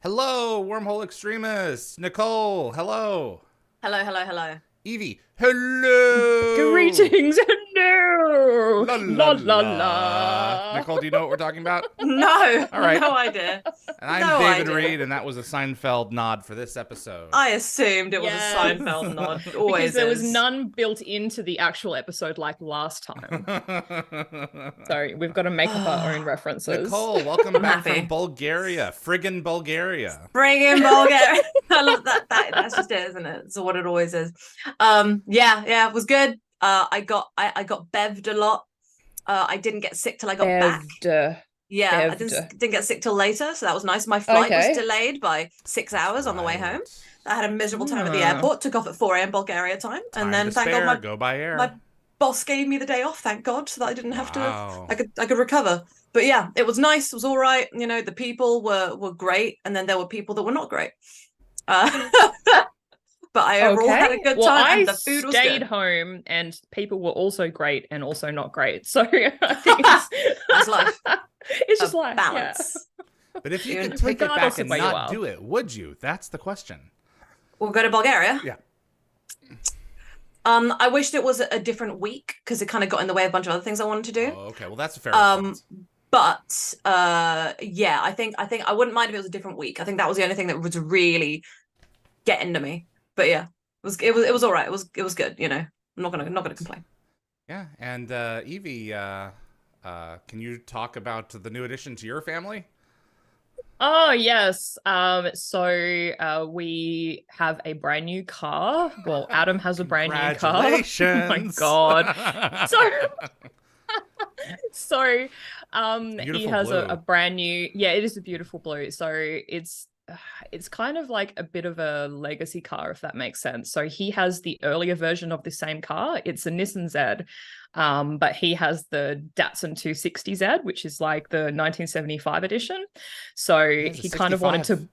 Hello, Wormhole Extremists. Nicole, hello. Hello, hello, hello. Evie, hello. Greetings and no! La la La la la. la! Nicole, do you know what we're talking about? No, All right. no idea. And I'm No David idea. Reed, and that was a Seinfeld nod for this episode. I assumed it was Yes. a Seinfeld nod. Because Always there was is. none built into the actual episode like last time. So we've got to make up our own references. Nicole, welcome I'm back happy. from Bulgaria. Friggin' Bulgaria. Bring in Bulgaria. I love that. That's just it, isn't it? It's what it always is. Yeah, it was good. I got bevved a lot. I didn't get sick till I got back. Yeah, I didn't get sick till later, so that was nice. My flight was delayed by 6 hours on the way home. I had a miserable time at the airport. Took off at 4 a.m. Bulgaria time, and then thank God go by air. my boss gave me the day off. Thank God, so that I didn't have to. I could recover. But yeah, it was nice. It was all right. You know, the people were great, and then there were people that were not great. But I overall had a good time. And the food was good. I stayed home, and people were also great and also not great. So I think that's life. It's just like balance. Yeah. But if you could take it back and not do it, would you? That's the question. We'll go to Bulgaria. Yeah. I wished it was a different week because it kind of got in the way of a bunch of other things I wanted to do. Oh, okay. Well, that's a fair response. But yeah, I think I wouldn't mind if it was a different week. I think that was the only thing that was really getting to me. But yeah, it was all right. It was good. You know, I'm not gonna complain. Yeah, and Evie, can you talk about the new addition to your family? Oh yes. So we have a brand new car. Well, Adam has a brand new car. Congratulations! Oh my God. So he has a brand new. Yeah, it is a beautiful blue. So it's kind of like a bit of a legacy car, if that makes sense. So he has the earlier version of the same car. It's a Nissan Z, but he has the Datsun 260Z, which is like the 1975 edition. So he kind of wanted to.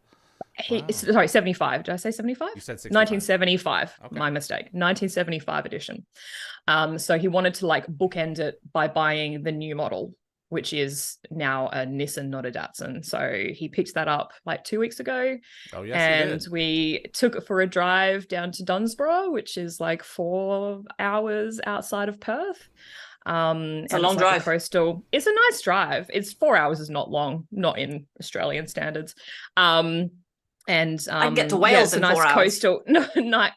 Sorry, 75. Did I say 75? You said 65. 1975. Okay. My mistake. 1975 edition. So he wanted to like bookend it by buying the new model, which is now a Nissan, not a Datsun. So he picked that up like 2 weeks ago. Oh, yes, and we took it for a drive down to Dunsborough, which is like 4 hours outside of Perth. It's a long drive. It's a nice drive. It's 4 hours is not long, not in Australian standards. And I can get to Wales in 4 hours.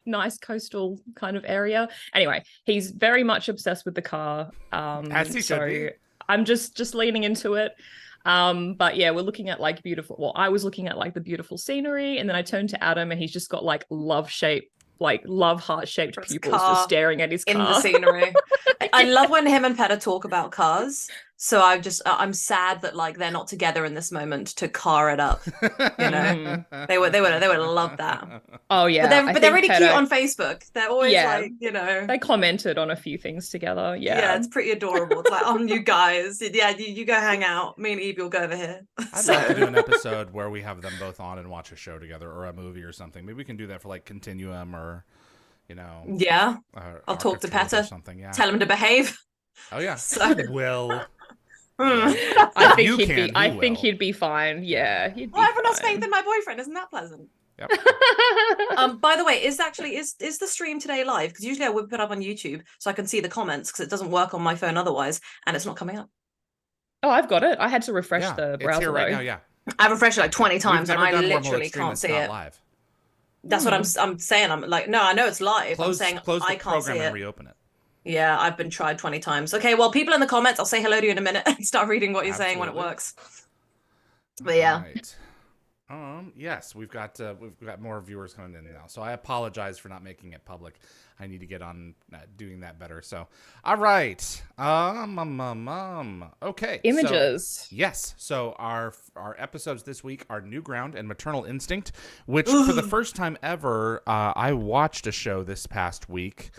Nice coastal kind of area. Anyway, he's very much obsessed with the car. As he should be. I'm just leaning into it. But yeah, we're looking at like beautiful. Well, I was looking at like the beautiful scenery, and then I turned to Adam, and he's just got like love heart-shaped pupils just staring at his car. In the scenery. I love when him and Peta talk about cars. So I'm sad that like they're not together in this moment to car it up. You know, they would love that. Oh yeah, but they're really cute on Facebook. They're always like, you know, they commented on a few things together. Yeah, it's pretty adorable. It's like, you guys, yeah, you go hang out. Me and Evie will go over here. I'd like to do an episode where we have them both on and watch a show together or a movie or something. Maybe we can do that for like Continuum or, you know. Yeah, I'll talk to Peta. Something. Yeah. Tell him to behave. Oh yeah, so. Will. I think he'd be fine. Yeah. Everyone else faith in my boyfriend. Isn't that pleasant? Yep. By the way, is the stream today live? Because usually I would put up on YouTube so I can see the comments because it doesn't work on my phone otherwise, and it's not coming up. Oh, I've got it. I had to refresh the browser. It's here right now. Yeah. I've refreshed it like 20 times and I literally can't see it. Live. That's what I'm saying. I'm like, no, I know it's live. I'm saying I can't see it. And reopen it. Yeah, I've been tried 20 times. Okay, well, people in the comments, I'll say hello to you in a minute and start reading what you're saying when it works. But yeah. Right. Yes, we've got more viewers coming in now. So I apologize for not making it public. I need to get on doing that better. So, all right. Okay. Images. So, yes. So our episodes this week are New Ground and Maternal Instinct, which for the first time ever, I watched a show this past week.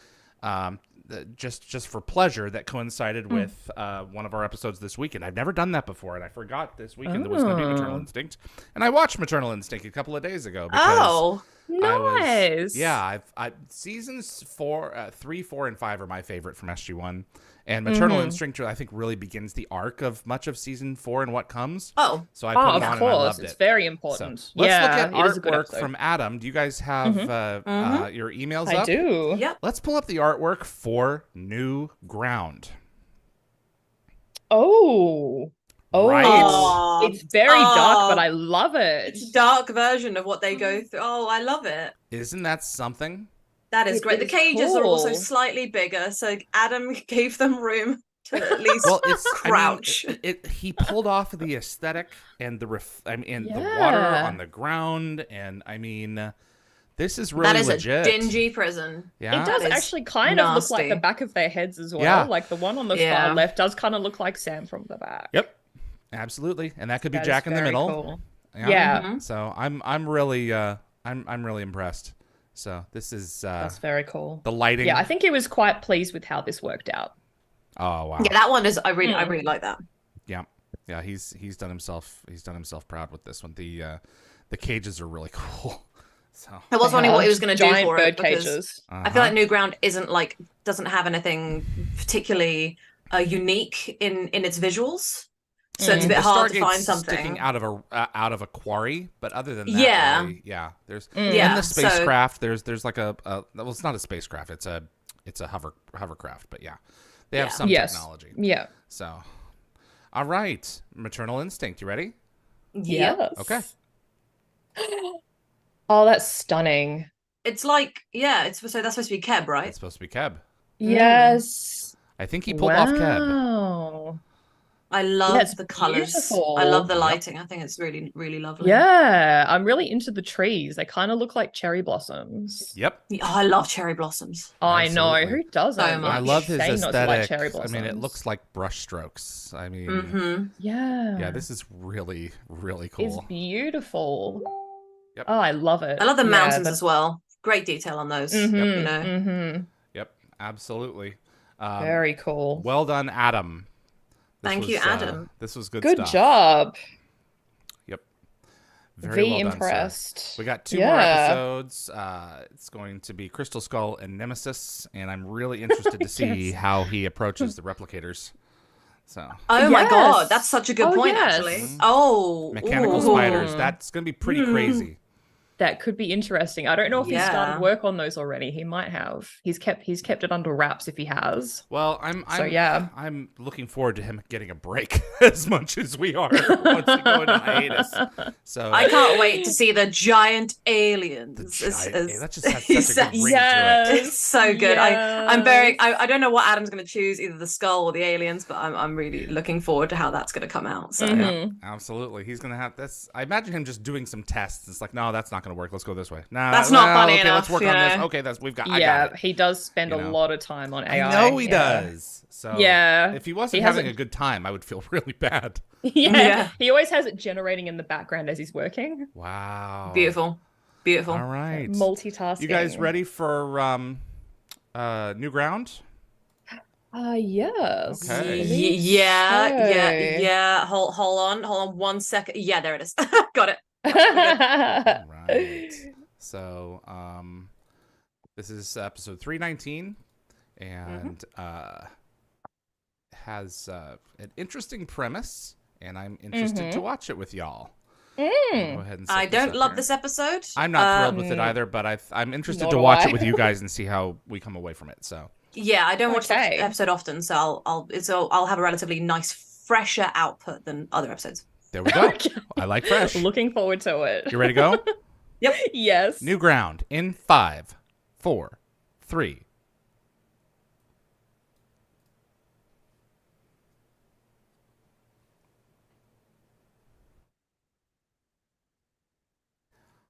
Just for pleasure that coincided with one of our episodes this weekend. I've never done that before, and I forgot this weekend there was going to be Maternal Instinct. And I watched Maternal Instinct a couple of days ago because Nice. I seasons 3, 4, and 5 are my favorite from SG-1. And Maternal Instinct, I think, really begins the arc of much of season 4 and what comes. Oh, so I put it on of and I course, loved it's it. very important. So let's look at it is a good artwork episode. from Adam. Do you guys have your emails up? I do. Yep. Let's pull up the artwork for New Ground. Oh, Right? it's very dark, but I love it. It's a dark version of what they go through. Oh, I love it. Isn't that something? That is It great. The is cages are also cool. slightly bigger, so Adam gave them room to at least crouch. He pulled off the aesthetic and the water on the ground, and I mean, this is really legit. A dingy prison. Yeah, It does actually kind of look like the back of their heads as well. Yeah. Like the one on the far left does kind of look like Sam from the back. Yep, absolutely, and that could be Jack in the middle. Cool. Yeah. So I'm really I'm really impressed. So this is that's very cool. The lighting. Yeah, I think he was quite pleased with how this worked out. Oh wow. Yeah, that one is. I really like that. Yeah, yeah. He's done himself proud with this one. The cages are really cool. So I was wondering what he was going to do for bird it because cages. I feel like New Ground doesn't have anything particularly unique in its visuals. So it's a bit hard to find something sticking out of a quarry, but other than that, really, there's in the spacecraft. There's like well, it's not a spacecraft. It's a hovercraft, but they have some technology. Yeah. So, all right, Maternal Instinct. You ready? Yes. Okay. Oh, that's stunning. It's like so that's supposed to be Keb, right? It's supposed to be Keb. Yes. I think he pulled off Keb. Wow. I love the colors. Beautiful. I love the lighting. I think it's really, really lovely. Yeah, I'm really into the trees. They kind of look like cherry blossoms. Yep. Oh, I love cherry blossoms. I know. Who doesn't? So much. I love his Shame not to like aesthetic. cherry I blossoms. mean, it looks like brush strokes. I mean, yeah. this is really, really cool. It's beautiful. Yep. Oh, I love it. I love the mountains as well. Great detail on those. You know. Yep, absolutely. Very cool. Well done, Adam. Thank you, Adam. This was good Good stuff. job. Yep. Very well impressed. Done, we got 2 more episodes. It's going to be Crystal Skull and Nemesis, and I'm really interested to see how he approaches the replicators. So. Oh my god, that's such a good point, actually. Oh. Mechanical spiders. That's going to be pretty crazy. That could be interesting. I don't know if he's started work on those already. He might have. He's kept it under wraps if he has. Well, I'm looking forward to him getting a break as much as we are once we go into hiatus. So I can't wait to see the giant aliens. That just has such a good ring to it. It's so good. Yes. I don't know what Adam's going to choose, either the skull or the aliens, but I'm really looking forward to how that's going to come out. So absolutely, he's going to have this. I imagine him just doing some tests. It's like, no, that's not going to work. Let's go this way. Nah, that's not funny enough. Let's work on this. Okay, I got it. He does spend a lot of time on AI. I know he does. So if he wasn't having a good time, I would feel really bad. Yeah. He always has it generating in the background as he's working. Wow. Beautiful. All right. Multitasking. You guys ready for New Ground? Yes. Okay. Yeah. Hold on 1 second. Yeah, there it is. Got it. Right. So, this is episode 319, and has an interesting premise, and I'm interested to watch it with y'all. Go ahead and I don't love this episode. I'm not thrilled with it either, but I'm interested to watch it with you guys and see how we come away from it. So yeah, I don't watch this episode often, so I'll have a relatively nice, fresher output than other episodes. There we go. I like fresh. Looking forward to it. You ready to go? Yep. Yes. New Ground in 5, 4, 3.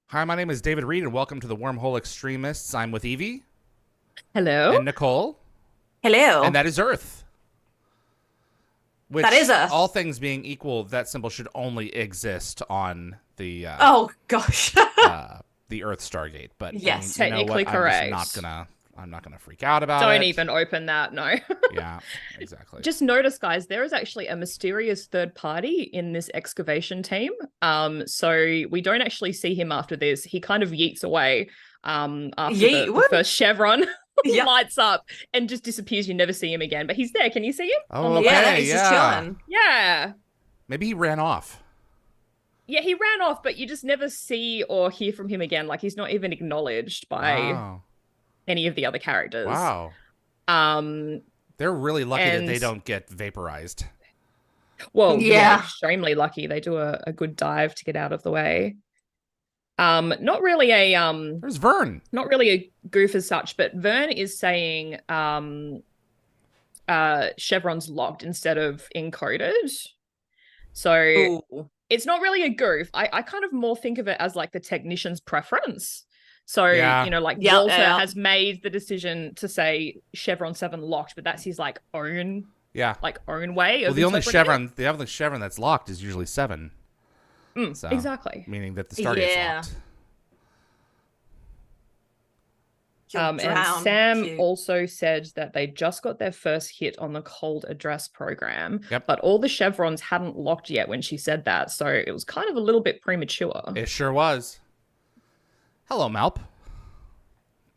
Hi, my name is David Reed, and welcome to the Wormhole Extremists. I'm with Yvie. Hello. And Nicole. Hello. And that is Earth. Which, that is Earth. All things being equal, that symbol should only exist on the oh gosh, the Earth Stargate. But yes, technically correct. I'm just not I'm not gonna freak out about it. Don't even open that. No. Yeah, exactly. Just notice, guys, there is actually a mysterious third party in this excavation team. So we don't actually see him after this. He kind of yeets away after the first chevron lights up and just disappears. You never see him again, but he's there. Can you see him? Oh, okay, he's just chilling. Yeah. Maybe he ran off. Yeah, he ran off, but you just never see or hear from him again. Like, he's not even acknowledged by any of the other characters. Wow. They're really lucky that they don't get vaporized. Well, yeah, extremely lucky. They do a good dive to get out of the way. Not really a There's Vern. Not really a goof as such, but Vern is saying chevron's locked instead of encoded. So it's not really a goof. I kind of more think of it as like the technician's preference. So, you know, like Walter has made the decision to say Chevron 7 locked, but that's his like own own way of the only Chevron that's locked is usually 7. So, exactly. Meaning that the Stargate's locked. And Sam also said that they just got their first hit on the cold address program, but all the chevrons hadn't locked yet when she said that, so it was kind of a little bit premature. It sure was. Hello, Malp.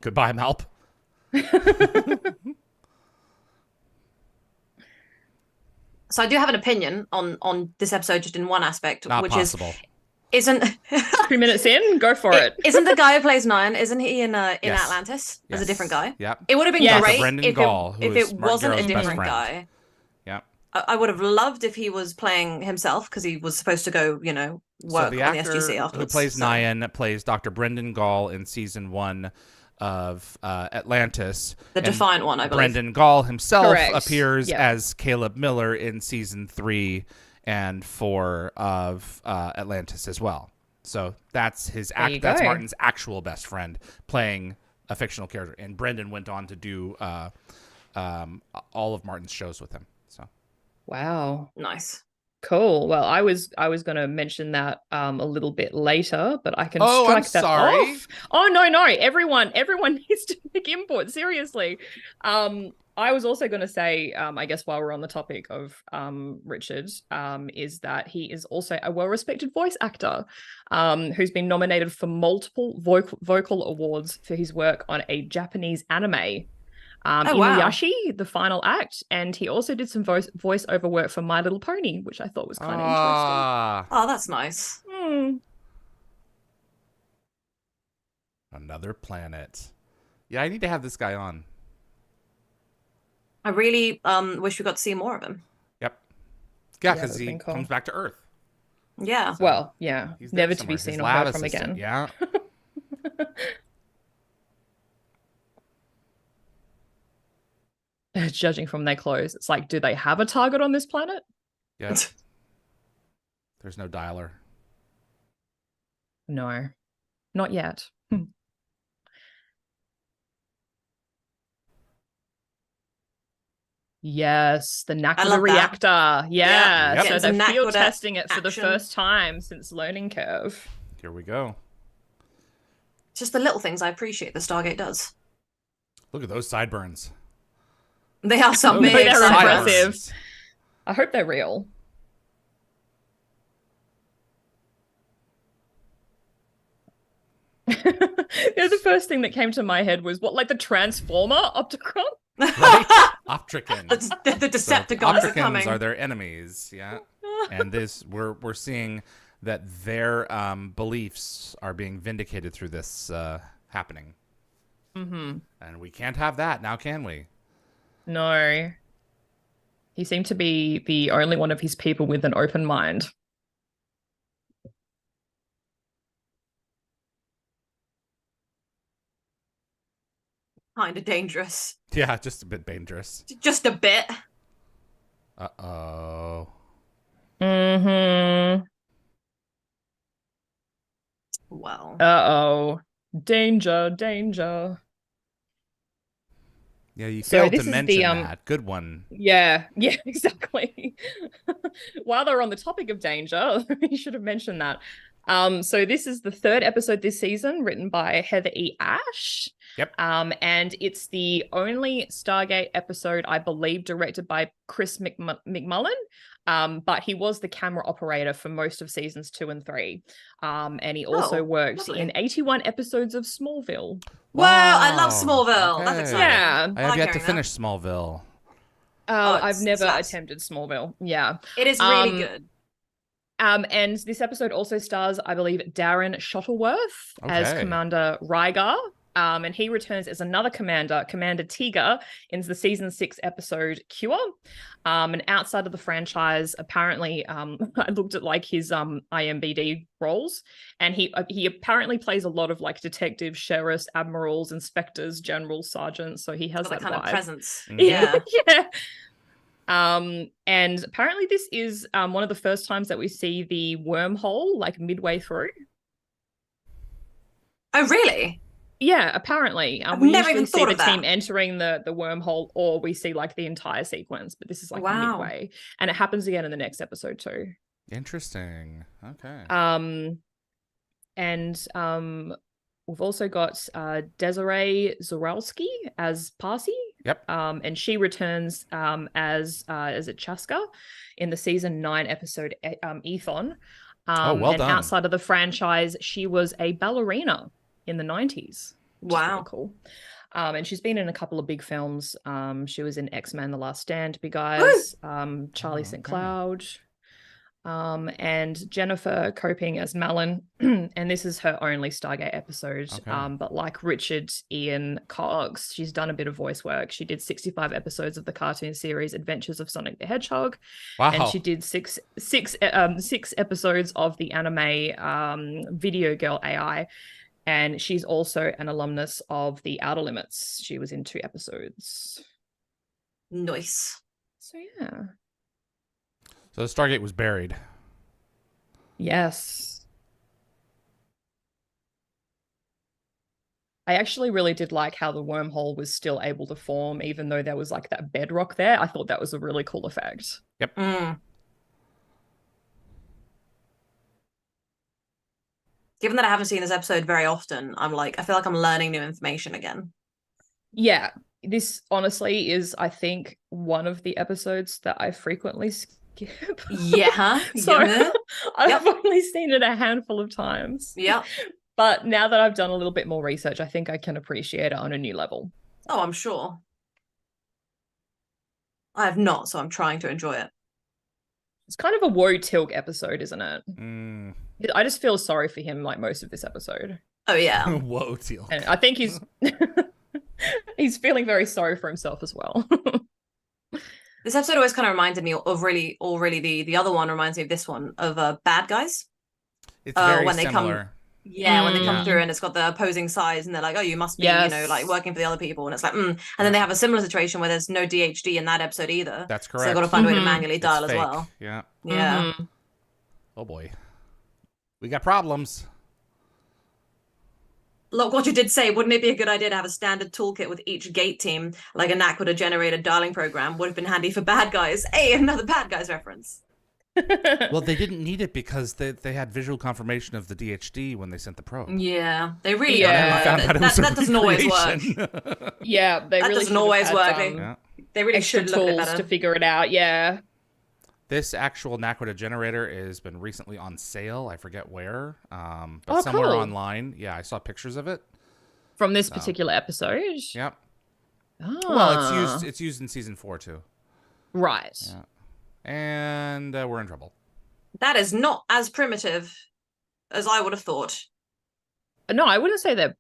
Goodbye, Malp. So I do have an opinion on this episode just in one aspect, which possible. Isn't 2 minutes in? Go for it. Isn't the guy who plays Nyan? Isn't he in Atlantis as a different guy? Yeah. It would have been great if it Mark wasn't Garrow's a different guy. Yeah. I would have loved if he was playing himself because he was supposed to go, you know, work on the SGC afterwards. Who plays Nyan plays Dr. Brendan Gall in season 1 of Atlantis. The Defiant one, I believe. Brendan Gall himself appears as Caleb Miller in season 3 and 4 of Atlantis as well. So that's that's Martin's actual best friend playing a fictional character. And Brendan went on to do all of Martin's shows with him. So wow. Nice. Cool. Well, I was going to mention that a little bit later, but I can strike that off. Oh, no. Everyone needs to make input. Seriously. I was also going to say, I guess while we're on the topic of Richard, is that he is also a well-respected voice actor who's been nominated for multiple vocal awards for his work on a Japanese anime. Inuyasha, the final act, and he also did some voiceover work for My Little Pony, which I thought was kind of interesting. Oh, that's nice. Another planet. Yeah, I need to have this guy on. I really wish we got to see more of him. Yep. Yeah, because he comes back to Earth. Yeah. So well, yeah. He's never to be seen or heard from again. Yeah. Judging from their clothes, it's like, do they have a target on this planet? Yeah. There's no dialer. No, not yet. Yes, the Nakoda reactor. Yeah. So they're field testing it for the first time since Learning Curve. Here we go. Just the little things I appreciate the Stargate does. Look at those sideburns. They are some big. They're impressive. I hope they're real. The first thing that came to my head was what, like the Transformer Opticron? Right? Optricon. The Decepticons are coming. Are their enemies, yeah. And this we're seeing that their beliefs are being vindicated through this happening. Mm-hmm. And we can't have that now, can we? No. He seemed to be the only one of his people with an open mind. Kind of dangerous. Yeah, just a bit dangerous. Just a bit. Uh-oh. Mm-hmm. Well. Uh-oh. Danger. Yeah, you failed to mention that. Good one. Yeah, exactly. While they're on the topic of danger, you should have mentioned that. So this is the third episode this season, written by Heather E. Ash. Yep. And it's the only Stargate episode, I believe, directed by Chris McMullen. But he was the camera operator for most of seasons 2 and 3. And he also worked in 81 episodes of Smallville. Wow, I love Smallville. Okay. That's exciting. Yeah. I have yet to finish Smallville. I've never attempted Smallville. Yeah. It is really good. And this episode also stars, I believe, Darren Shuttleworth as Commander Rygar. And he returns as another commander, Commander Tiga, in the season 6 episode Cure. And outside of the franchise, apparently, I looked at like his IMDb roles, and he apparently plays a lot of like detectives, sheriffs, admirals, inspectors, generals, sergeants. So he has that kind vibe. of presence. Yeah. Yeah. And apparently this is one of the first times that we see the wormhole like midway through. Oh, really? Yeah, apparently. We never even see the team entering the wormhole, or we see like the entire sequence, but this is like midway. And it happens again in the next episode too. Interesting. Okay. And we've also got Desiree Zoralski as Parsi. Yep. And she returns as it Chaska in the season 9 episode Ethon. Well done. Outside of the franchise, she was a ballerina in the 90s. Wow. Really cool. And she's been in a couple of big films. She was in X-Men The Last Stand, Big Eyes, Charlie St. Cloud, and Jennifer Coping as Malin. And this is her only Stargate episode. But like Richard Ian Cox, she's done a bit of voice work. She did 65 episodes of the cartoon series Adventures of Sonic the Hedgehog. Wow. And she did six episodes of the anime Video Girl AI. And she's also an alumnus of the Outer Limits. She was in 2 episodes. Nice. So, yeah. So the Stargate was buried. Yes. I actually really did like how the wormhole was still able to form, even though there was like that bedrock there. I thought that was a really cool effect. Yep. Given that I haven't seen this episode very often, I feel like I'm learning new information again. Yeah, this honestly is, I think, one of the episodes that I frequently skip. Yeah. So I've only seen it a handful of times. Yeah. But now that I've done a little bit more research, I think I can appreciate it on a new level. Oh, I'm sure. I have not, so I'm trying to enjoy it. It's kind of a woe Tilk episode, isn't it? Mm. I just feel sorry for him like most of this episode. Oh, yeah. Whoa, Teal. And I think he's feeling very sorry for himself as well. This episode always kind of reminded me of the other one reminds me of this one, of Bad Guys. It's very when similar. When they come through and it's got the opposing sides and they're like, oh, you must be, like working for the other people. And it's like, And then they have a similar situation where there's no DHD in that episode either. That's correct. So they've got to find a way to manually dial as well. Yeah. Yeah. Oh, boy. We got problems. Look, what you did say, wouldn't it be a good idea to have a standard toolkit with each gate team, like a NAC would have generated dialing program, would have been handy for Bad Guys. Hey, another Bad Guys reference. Well, they didn't need it because they had visual confirmation of the DHD when they sent the probe. Yeah, they really that doesn't always work. Yeah, they really doesn't always work. They really should look tools at better to figure it out. Yeah. This actual Naquita generator has been recently on sale. I forget where, but somewhere online. Yeah, I saw pictures of it from this particular episode. Yep. Oh. Well, it's used in season 4 too. Right. Yeah. And we're in trouble. That is not as primitive as I would have thought. No, I wouldn't say they're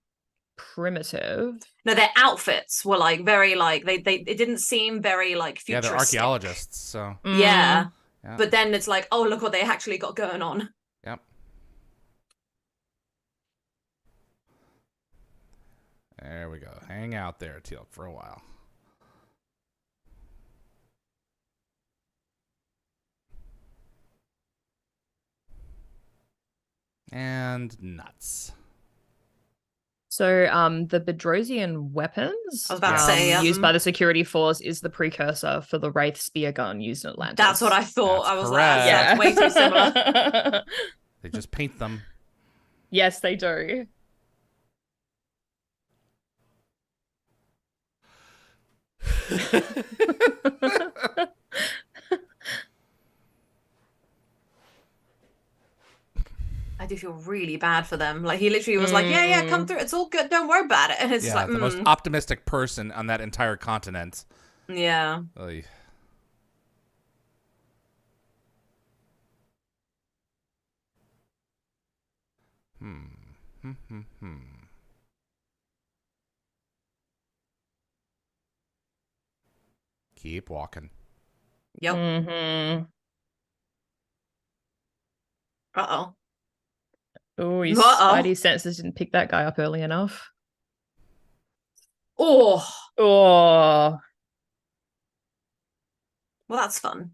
primitive. No, their outfits were like very like they it didn't seem very like futuristic. Yeah, they're archaeologists, so yeah. But then it's like, oh, look what they actually got going on. Yep. There we go. Hang out there, Teal, for a while. And nuts. So the Bedrosian weapons I was about to say, used by the security force is the precursor for the Wraith spear gun used in Atlantis. That's what I thought. That's I was correct. like, yeah, it's way too similar. They just paint them. Yes, they do. I do feel really bad for them. Like, he literally was like, yeah, come through. It's all good. Don't worry about it. And it's just like, the most optimistic person on that entire continent. Yeah. Oy. Keep walking. Yep. Mm-hmm. Uh-oh. Oh, his spidey senses didn't pick that guy up early enough. Oh. Oh. Well, that's fun.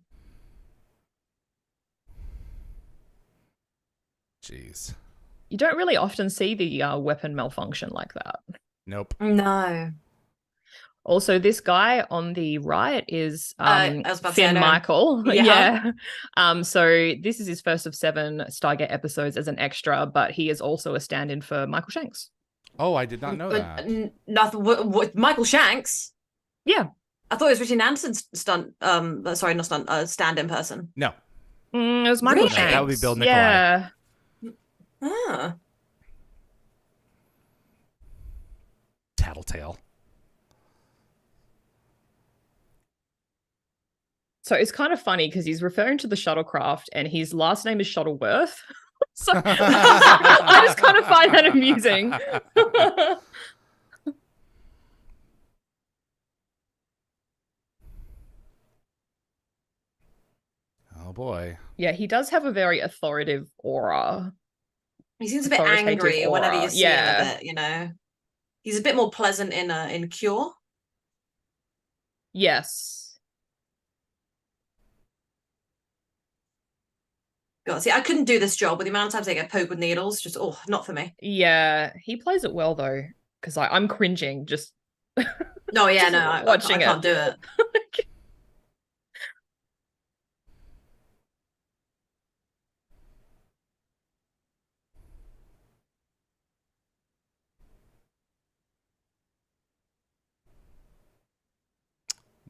Jeez. You don't really often see the weapon malfunction like that. Nope. No. Also, this guy on the right is Finn Finn Michael. Yeah. So this is his first of 7 Stargate episodes as an extra, but he is also a stand-in for Michael Shanks. Oh, I did not know that. Nothing. What, Michael Shanks? Yeah. I thought it was Richard Anderson's stand-in person. No. It was Michael Shanks. That would be Bill Nicolai. Yeah. Ah. Tattletale. So it's kind of funny because he's referring to the shuttlecraft and his last name is Shuttleworth. So I just kind of find that amusing. Oh boy. Yeah, he does have a very authoritative aura. He seems a bit angry whenever you see him a bit, you know. He's a bit more pleasant in Cure. Yes. God, see, I couldn't do this job with the amount of times I get poked with needles. Just, not for me. Yeah, he plays it well though, because I'm cringing just. No, yeah, just no, watching I can't do it.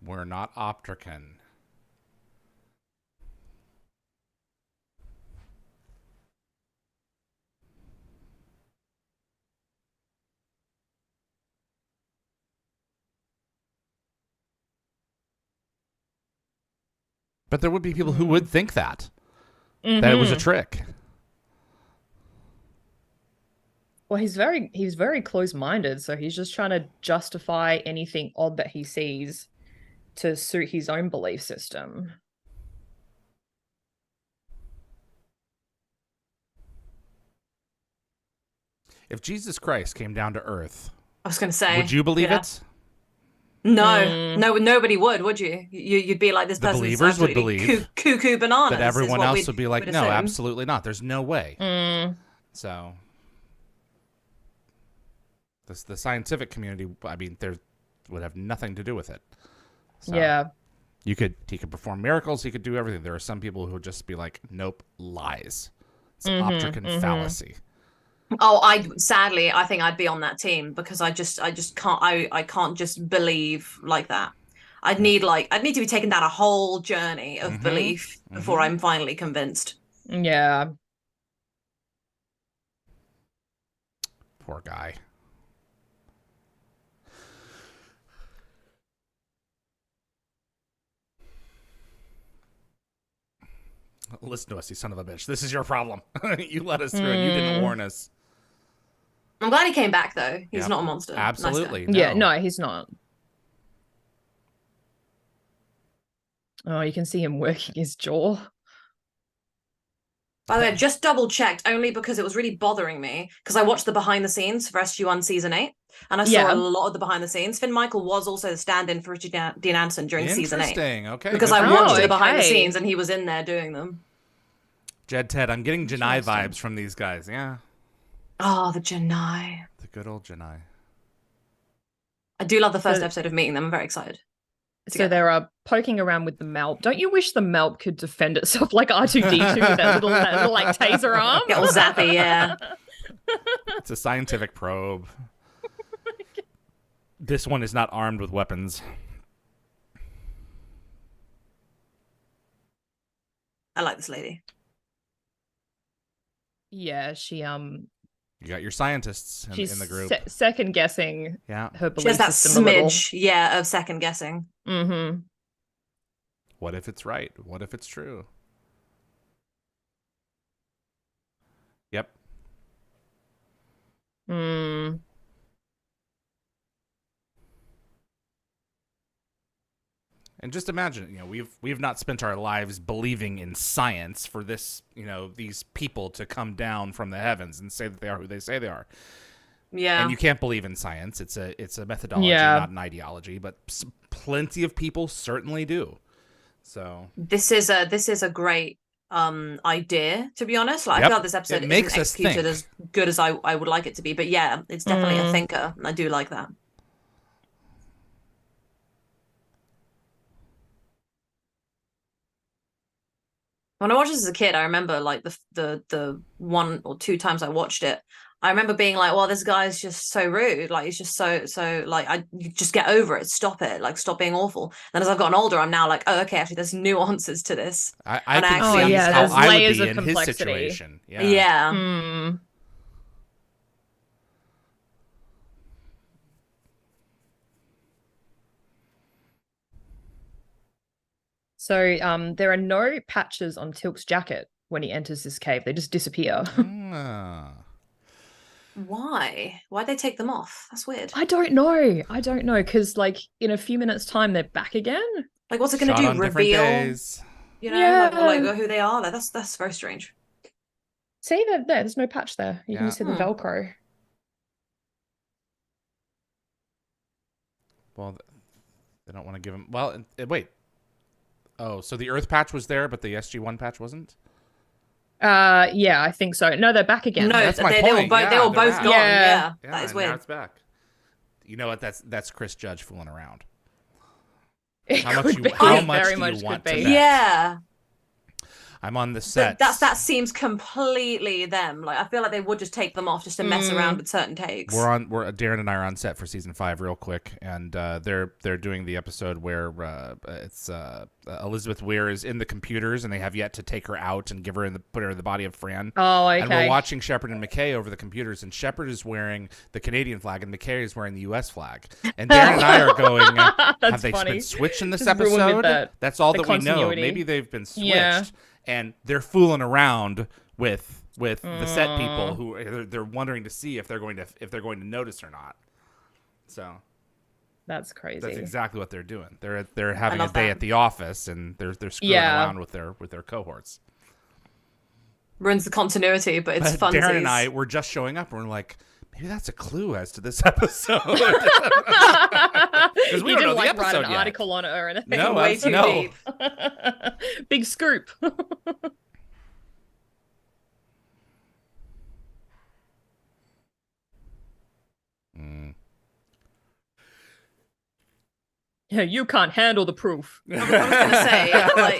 We're not Optrican. But there would be people who would think that. That it was a trick. Well, he's very close-minded, so he's just trying to justify anything odd that he sees to suit his own belief system. If Jesus Christ came down to Earth, I was going to say, would you believe it? No, nobody would you? You'd be like, this The person's believers would believe cuckoo bananas. But everyone else would be like, no, assume. absolutely not. There's no way. So, the scientific community, I mean, there would have nothing to do with it. So, yeah. He could perform miracles. He could do everything. There are some people who would just be like, nope, lies. It's Optrican fallacy. Oh, sadly, I think I'd be on that team because I just can't. I can't just believe like that. I'd need to be taken down a whole journey of belief before I'm finally convinced. Yeah. Poor guy. Listen to us, you son of a bitch. This is your problem. You let us through and you didn't warn us. I'm glad he came back, though. He's not a monster. Absolutely. Nice no. Yeah, no, he's not. Oh, you can see him working his jaw. By the way, I just double checked only because it was really bothering me because I watched the behind the scenes for SG-1 season 8 and I saw a lot of the behind the scenes. Finn Michael was also the stand-in for Richard Dean Anderson during season 8. Interesting. Okay. Because I watched the behind the scenes and he was in there doing them. Jed Ted, I'm getting Janai vibes from these guys. Yeah. Oh, the Janai. The good old Janai. I do love the first episode of meeting them. I'm very excited. So they're poking around with the Malp. Don't you wish the Malp could defend itself like R2-D2 with that little like taser arm? Get all zappy, yeah. It's a scientific probe. This one is not armed with weapons. I like this lady. Yeah, she You got your scientists in the group. Second guessing. Yeah, her belief she has that system smidge, yeah, of second guessing. Mm-hmm. What if it's right? What if it's true? Yep. Mm. And just imagine, we've not spent our lives believing in science for this, these people to come down from the heavens and say that they are who they say they are. Yeah. And you can't believe in science. It's a methodology, not an ideology, but plenty of people certainly do. So this is a great idea, to be honest. Like, I feel like this episode isn't executed as good as I would like it to be. But yeah, it's definitely a thinker. And I do like that. When I watched this as a kid, I remember like the 1 or 2 times I watched it, I remember being like, well, this guy's just so rude. Like, he's just so like, you just get over it. Stop it. Like, stop being awful. And as I've gotten older, I'm now like, oh, okay, actually, there's nuances to this. I can see how I would be in his situation. Yeah. Yeah. Mm. So there are no patches on Tilk's jacket when he enters this cave. They just disappear. Why? Why'd they take them off? That's weird. I don't know. Because like in a few minutes' time, they're back again. Like, what's it going to do? Reveal? Like who they are? That's very strange. See, there's no patch there. You can see the Velcro. Well, they don't want to give him. Well, wait. Oh, so the Earth patch was there, but the SG-1 patch wasn't? Yeah, I think so. No, they're back again. No, that's my point. They were both gone. Yeah, that is weird. Now it's back. You know what? That's Chris Judge fooling around. How much do you want to bet? Yeah. I'm on the set. That seems completely them. Like, I feel like they would just take them off just to mess around with certain takes. Darren and I are on set for season 5 real quick, and they're doing the episode where it's Elizabeth Weir is in the computers, and they have yet to take her out and put her in the body of Fran. Oh, okay. And we're watching Shepard and McKay over the computers, and Shepard is wearing the Canadian flag, and McKay is wearing the U.S. flag. And Darren and I are going, have they been switched in this episode? That's all that we know. Maybe they've been switched. Yeah. And they're fooling around with the set people who they're wondering to see if they're going to notice or not. So that's crazy. That's exactly what they're doing. They're having a day at the office, and they're screwing around with their cohorts. Ruins the continuity, but it's fun. Darren and I were just showing up, and we're like, maybe that's a clue as to this episode. Because we don't know the episode write an yet. article on it or anything. No, way too deep. Big scoop. Yeah, you can't handle the proof. I was going to say, like,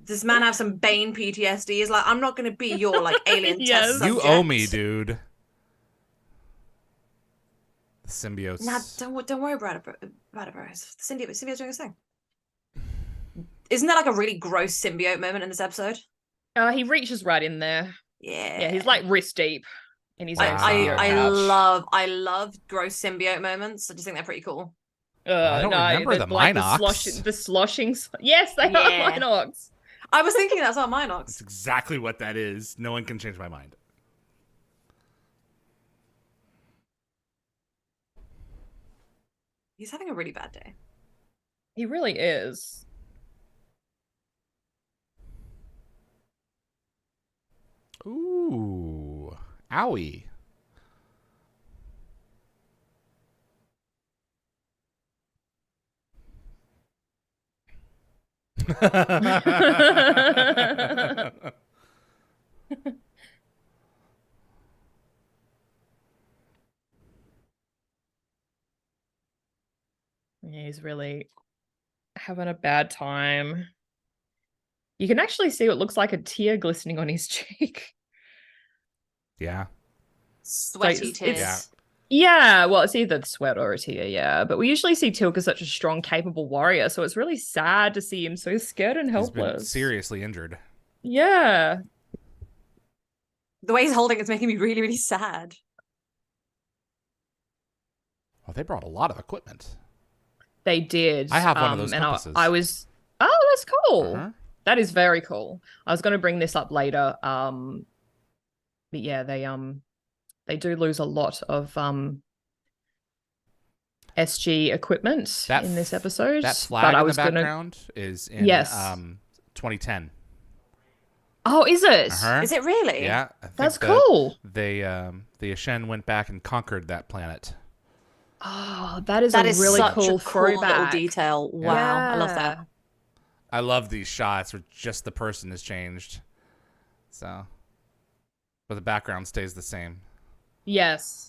this man have some Bane PTSD. He's like, I'm not going to be your like alien test subject. You owe me, dude. The symbiotes. Nah, don't worry about it, bro. The symbiote's doing his thing. Isn't that like a really gross symbiote moment in this episode? He reaches right in there. Yeah, he's like wrist deep. I love gross symbiote moments. I just think they're pretty cool. I don't remember the Minox. The sloshings. Yes, they are Minox. I was thinking that's not Minox. That's exactly what that is. No one can change my mind. He's having a really bad day. He really is. Ooh. Owie. He's really having a bad time. You can actually see what looks like a tear glistening on his cheek. Yeah. Sweaty tears. Yeah, well, it's either sweat or a tear, yeah. But we usually see Teal'c as such a strong, capable warrior, so it's really sad to see him so scared and helpless. He's been seriously injured. Yeah. The way he's holding it's making me really, really sad. Well, they brought a lot of equipment. They did. I have one of those compasses. I was... Oh, that's cool. That is very cool. I was going to bring this up later. But yeah, they do lose a lot of SG equipment in this episode. That flag in the background is in 2010. Oh, is it? Is it really? Yeah. That's cool. The Ashen went back and conquered that planet. Oh, that is really such cool a cool little throwback. detail. Wow, Yeah. I love that. I love these shots where just the person has changed. So, but the background stays the same. Yes.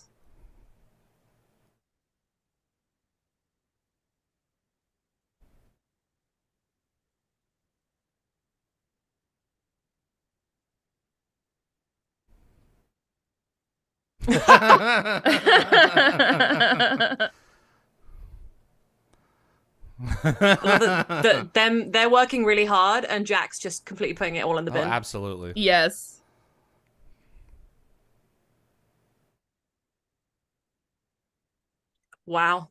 They're working really hard and Jack's just completely putting it all in the bin. Absolutely. Yes. Wow.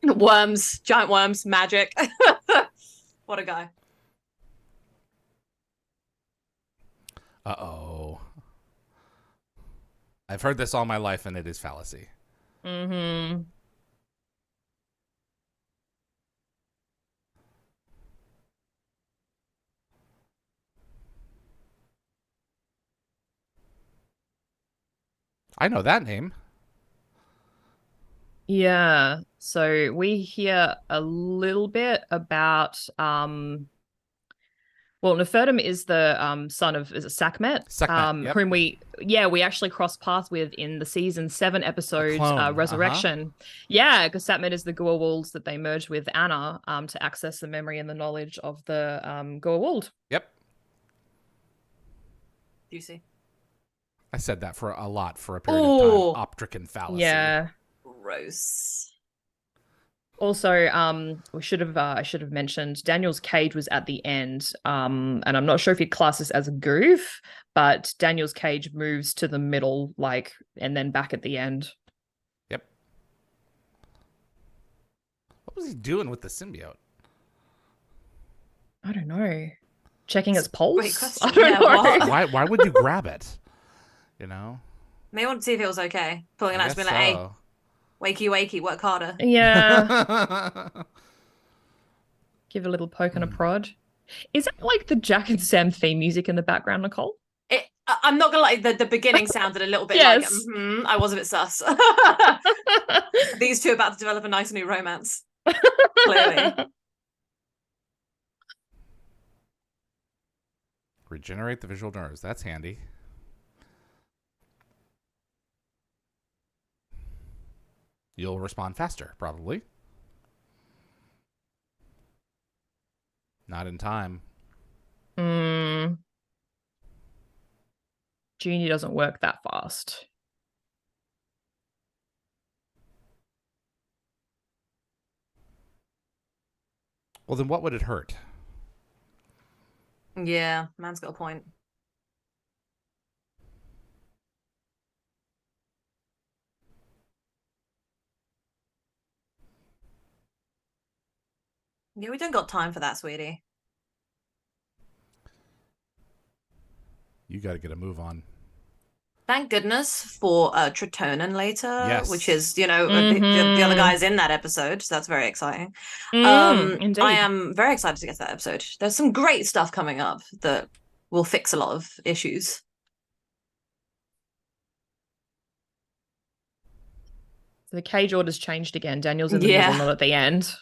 Worms, giant worms, magic. What a guy. Uh-oh. I've heard this all my life and it is fallacy. Mm-hmm. I know that name. Yeah. So we hear a little bit about well, Nefertum is the son of Sekhmet, Yep. whom we actually cross paths with in the season 7 episode Resurrection. Yeah, because Sekhmet is the Goa'uld that they merged with Anna to access the memory and the knowledge of the Goa'uld. Yep. Do you see? I said that for a lot for a period of time. Optrican fallacy. Yeah. Gross. Also, I should have mentioned Daniel's cage was at the end, and I'm not sure if you'd class this as a goof, but Daniel's cage moves to the middle, and then back at the end. Yep. What was he doing with the symbiote? I don't know. Checking its pulse? Great question. I don't know. Why would you grab it? You know? May want to see if it was okay. Pulling it out to be like, hey, wakey, wakey, work harder. Yeah. Give a little poke and a prod. Is that like the Jack and Sam theme music in the background, Nicole? I'm not gonna lie, the beginning sounded a little bit yes. like I was a bit sus. These two are about to develop a nice new romance. Clearly. Regenerate the visual nerves. That's handy. You'll respond faster, probably. Not in time. Genie doesn't work that fast. Well, then what would it hurt? Yeah, man's got a point. Yeah, we don't got time for that, sweetie. You got to get a move on. Thank goodness for Tritonin later, yes. Which is, the other guys in that episode. So that's very exciting. Indeed. I am very excited to get to that episode. There's some great stuff coming up that will fix a lot of issues. So the cage order's changed again. Daniel's in the middle, not at the end.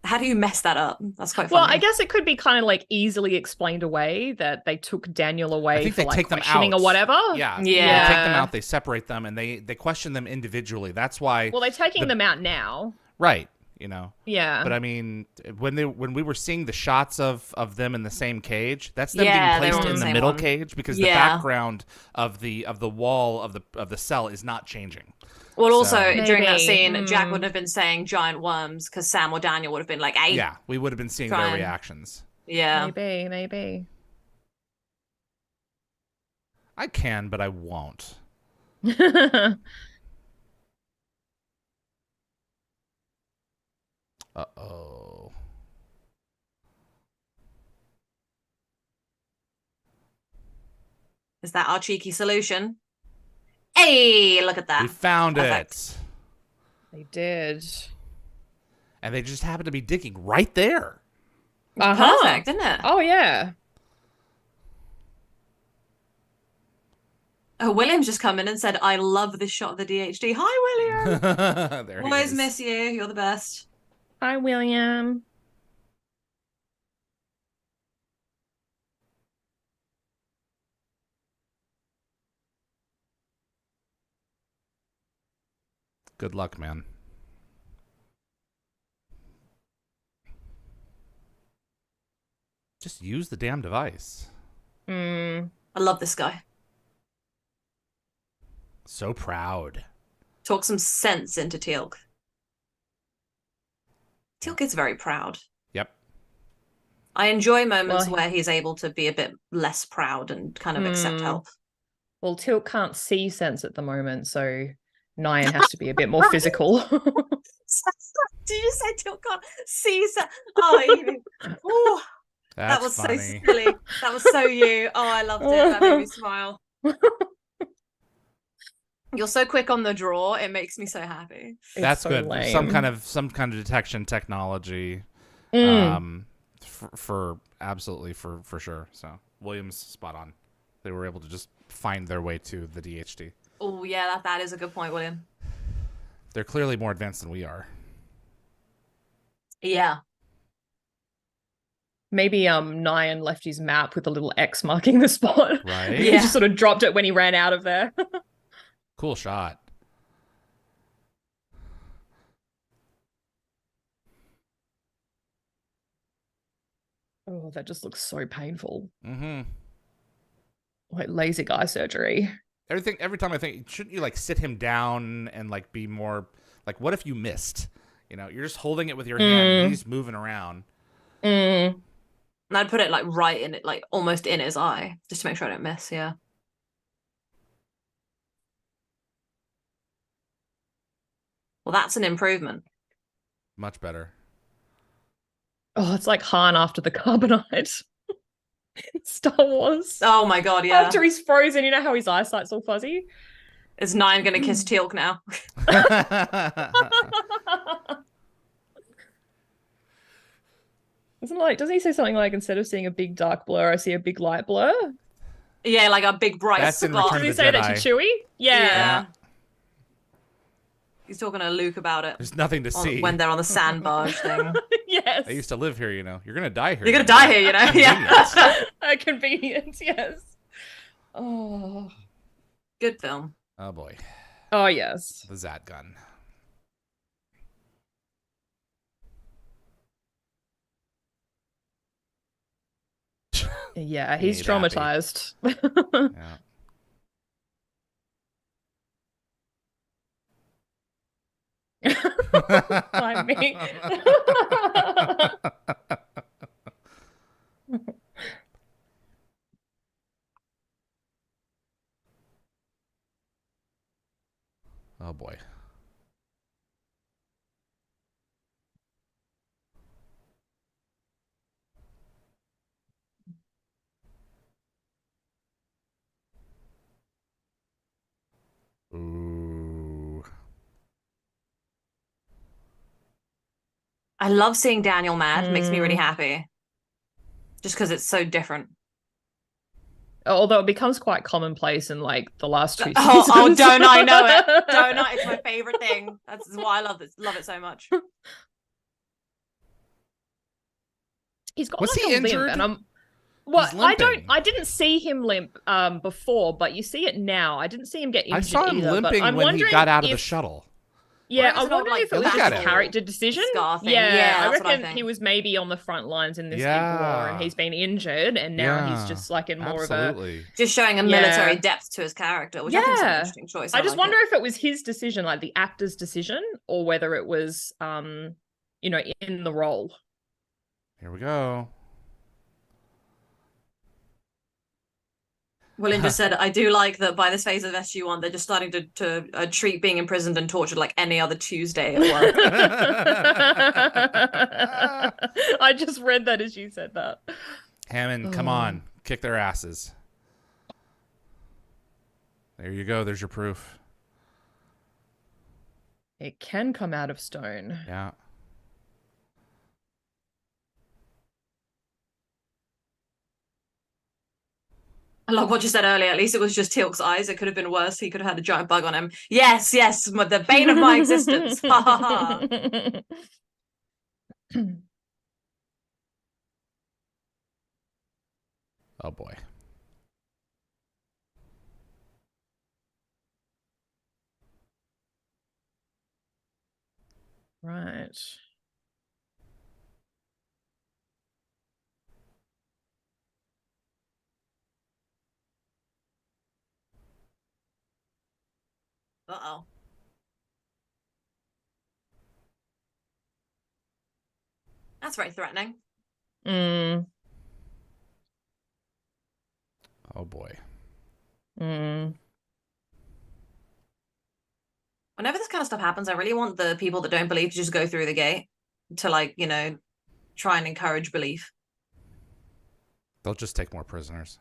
How do you mess that up? That's quite funny. Well, I guess it could be kind of like easily explained away that they took Daniel away I think for they like take them questioning out. or whatever. Yeah. Yeah. They take them out, they separate them, and they question them individually. That's why. Well, they're taking them out now. Right. You know. Yeah. But I mean, when we were seeing the shots of them in the same cage, that's them Yeah, being they placed were in in the the middle same one. cage because the Yeah. background of the wall of the cell is not changing. Well, also So- during that Maybe. scene, Jack wouldn't have been saying giant worms because Sam or Daniel would have been like, "Hey, Yeah, we would have been seeing Try their and- reactions. yeah." Maybe. I can, but I won't. Uh-oh. Is that our cheeky solution? Hey, look at that. We found Perfect. it. They did. And they just happened to be digging right there. Perfect, isn't it? Oh yeah. Oh, William's just come in and said, "I love this shot of the DHD." Hi, William. There he Always is. miss you. You're the best. Hi, William. Good luck, man. Just use the damn device. Mm. I love this guy. So proud. Talk some sense into Teal'c. Teal'c is very proud. Yep. I enjoy moments Well, where he's able to be a bit less proud and kind of accept help. Well, Teal'c can't see sense at the moment, so Nyan has to be a bit more physical. Did you say Teal'c can't see? Oh, Ooh, that That's was funny. so silly. That was so you. Oh, I loved it. That made me smile. You're so quick on the draw. It makes me so happy. That's so good. lame. Some kind of detection technology. Mm. For absolutely for sure. So Williams spot on. They were able to just find their way to the DHD. Oh, yeah, that is a good point, William. They're clearly more advanced than we are. Yeah. Maybe Nyan left his map with a little X marking the spot. Right? He just sort of dropped it when he ran out of there. Cool shot. Oh, that just looks so painful. Mm-hmm. Like LASIK eye surgery. Every time I think, shouldn't you like sit him down and like be more like, what if you missed? You know, you're just holding it with your hand and he's moving around. Mm. And I'd put it like right in it, like almost in his eye, just to make sure I don't miss. Yeah. Well, that's an improvement. Much better. Oh, it's like Han after the carbonite. in Star Wars. Oh my god, yeah. After he's frozen, you know how his eyesight's all fuzzy? Is Nyan gonna kiss Teal'c now? Isn't it like, doesn't he say something like, instead of seeing a big dark blur, I see a big light blur? Yeah, like a big bright That's in spot. Return Does of he the say that to Jedi. Chewie? Yeah. He's talking to Luke about it There's nothing to see. when they're on the sand barge thing. Yes. I used to live here, you know. You're gonna die here. You're gonna die here, you know? Yeah. A convenience, yes. Oh. Good film. Oh boy, Oh, yes. the Zat gun. Yeah, he's ain't happy. traumatized. Yeah. By me. Oh boy. Ooh. I love seeing Daniel mad. Makes me really Mm. happy. Just because it's so different. Although it becomes quite commonplace in like the last two Oh, seasons. don't I know it? Don't I? It's my favorite thing. That's why I love it so much. He's got Was like he a injured? limp, and He's limping. I didn't see him limp before, but you see it now. I didn't see him get injured. I saw him either, limping when he got out of the shuttle. Yeah, I I wonder if it was Look just at a him. character decision. Scar thing. Yeah, I that's what I reckon think. he was maybe on the front lines in this big war, and he's been injured, and now he's just like in more of a just showing a military depth to his character, which I think is an interesting choice. I just wonder if it was his decision, like the actor's decision, or whether it was, you know, in the role. Here we go. William just said, I do like that by this phase of SG-1, they're just starting to treat being imprisoned and tortured like any other Tuesday at work. I just read that as you said that. Hammond, come on. Kick their asses. There you go. There's your proof. It can come out of stone. Yeah. I love what you said earlier. At least it was just Teal'c's eyes. It could have been worse. He could have had a giant bug on him. Yes, the bane of my existence. Ha ha ha. Oh boy. Right. Uh-oh. That's very threatening. Mm. Oh boy. Mm. Whenever this kind of stuff happens, I really want the people that don't believe to just go through the gate to, like, you know, try and encourage belief. They'll just take more prisoners.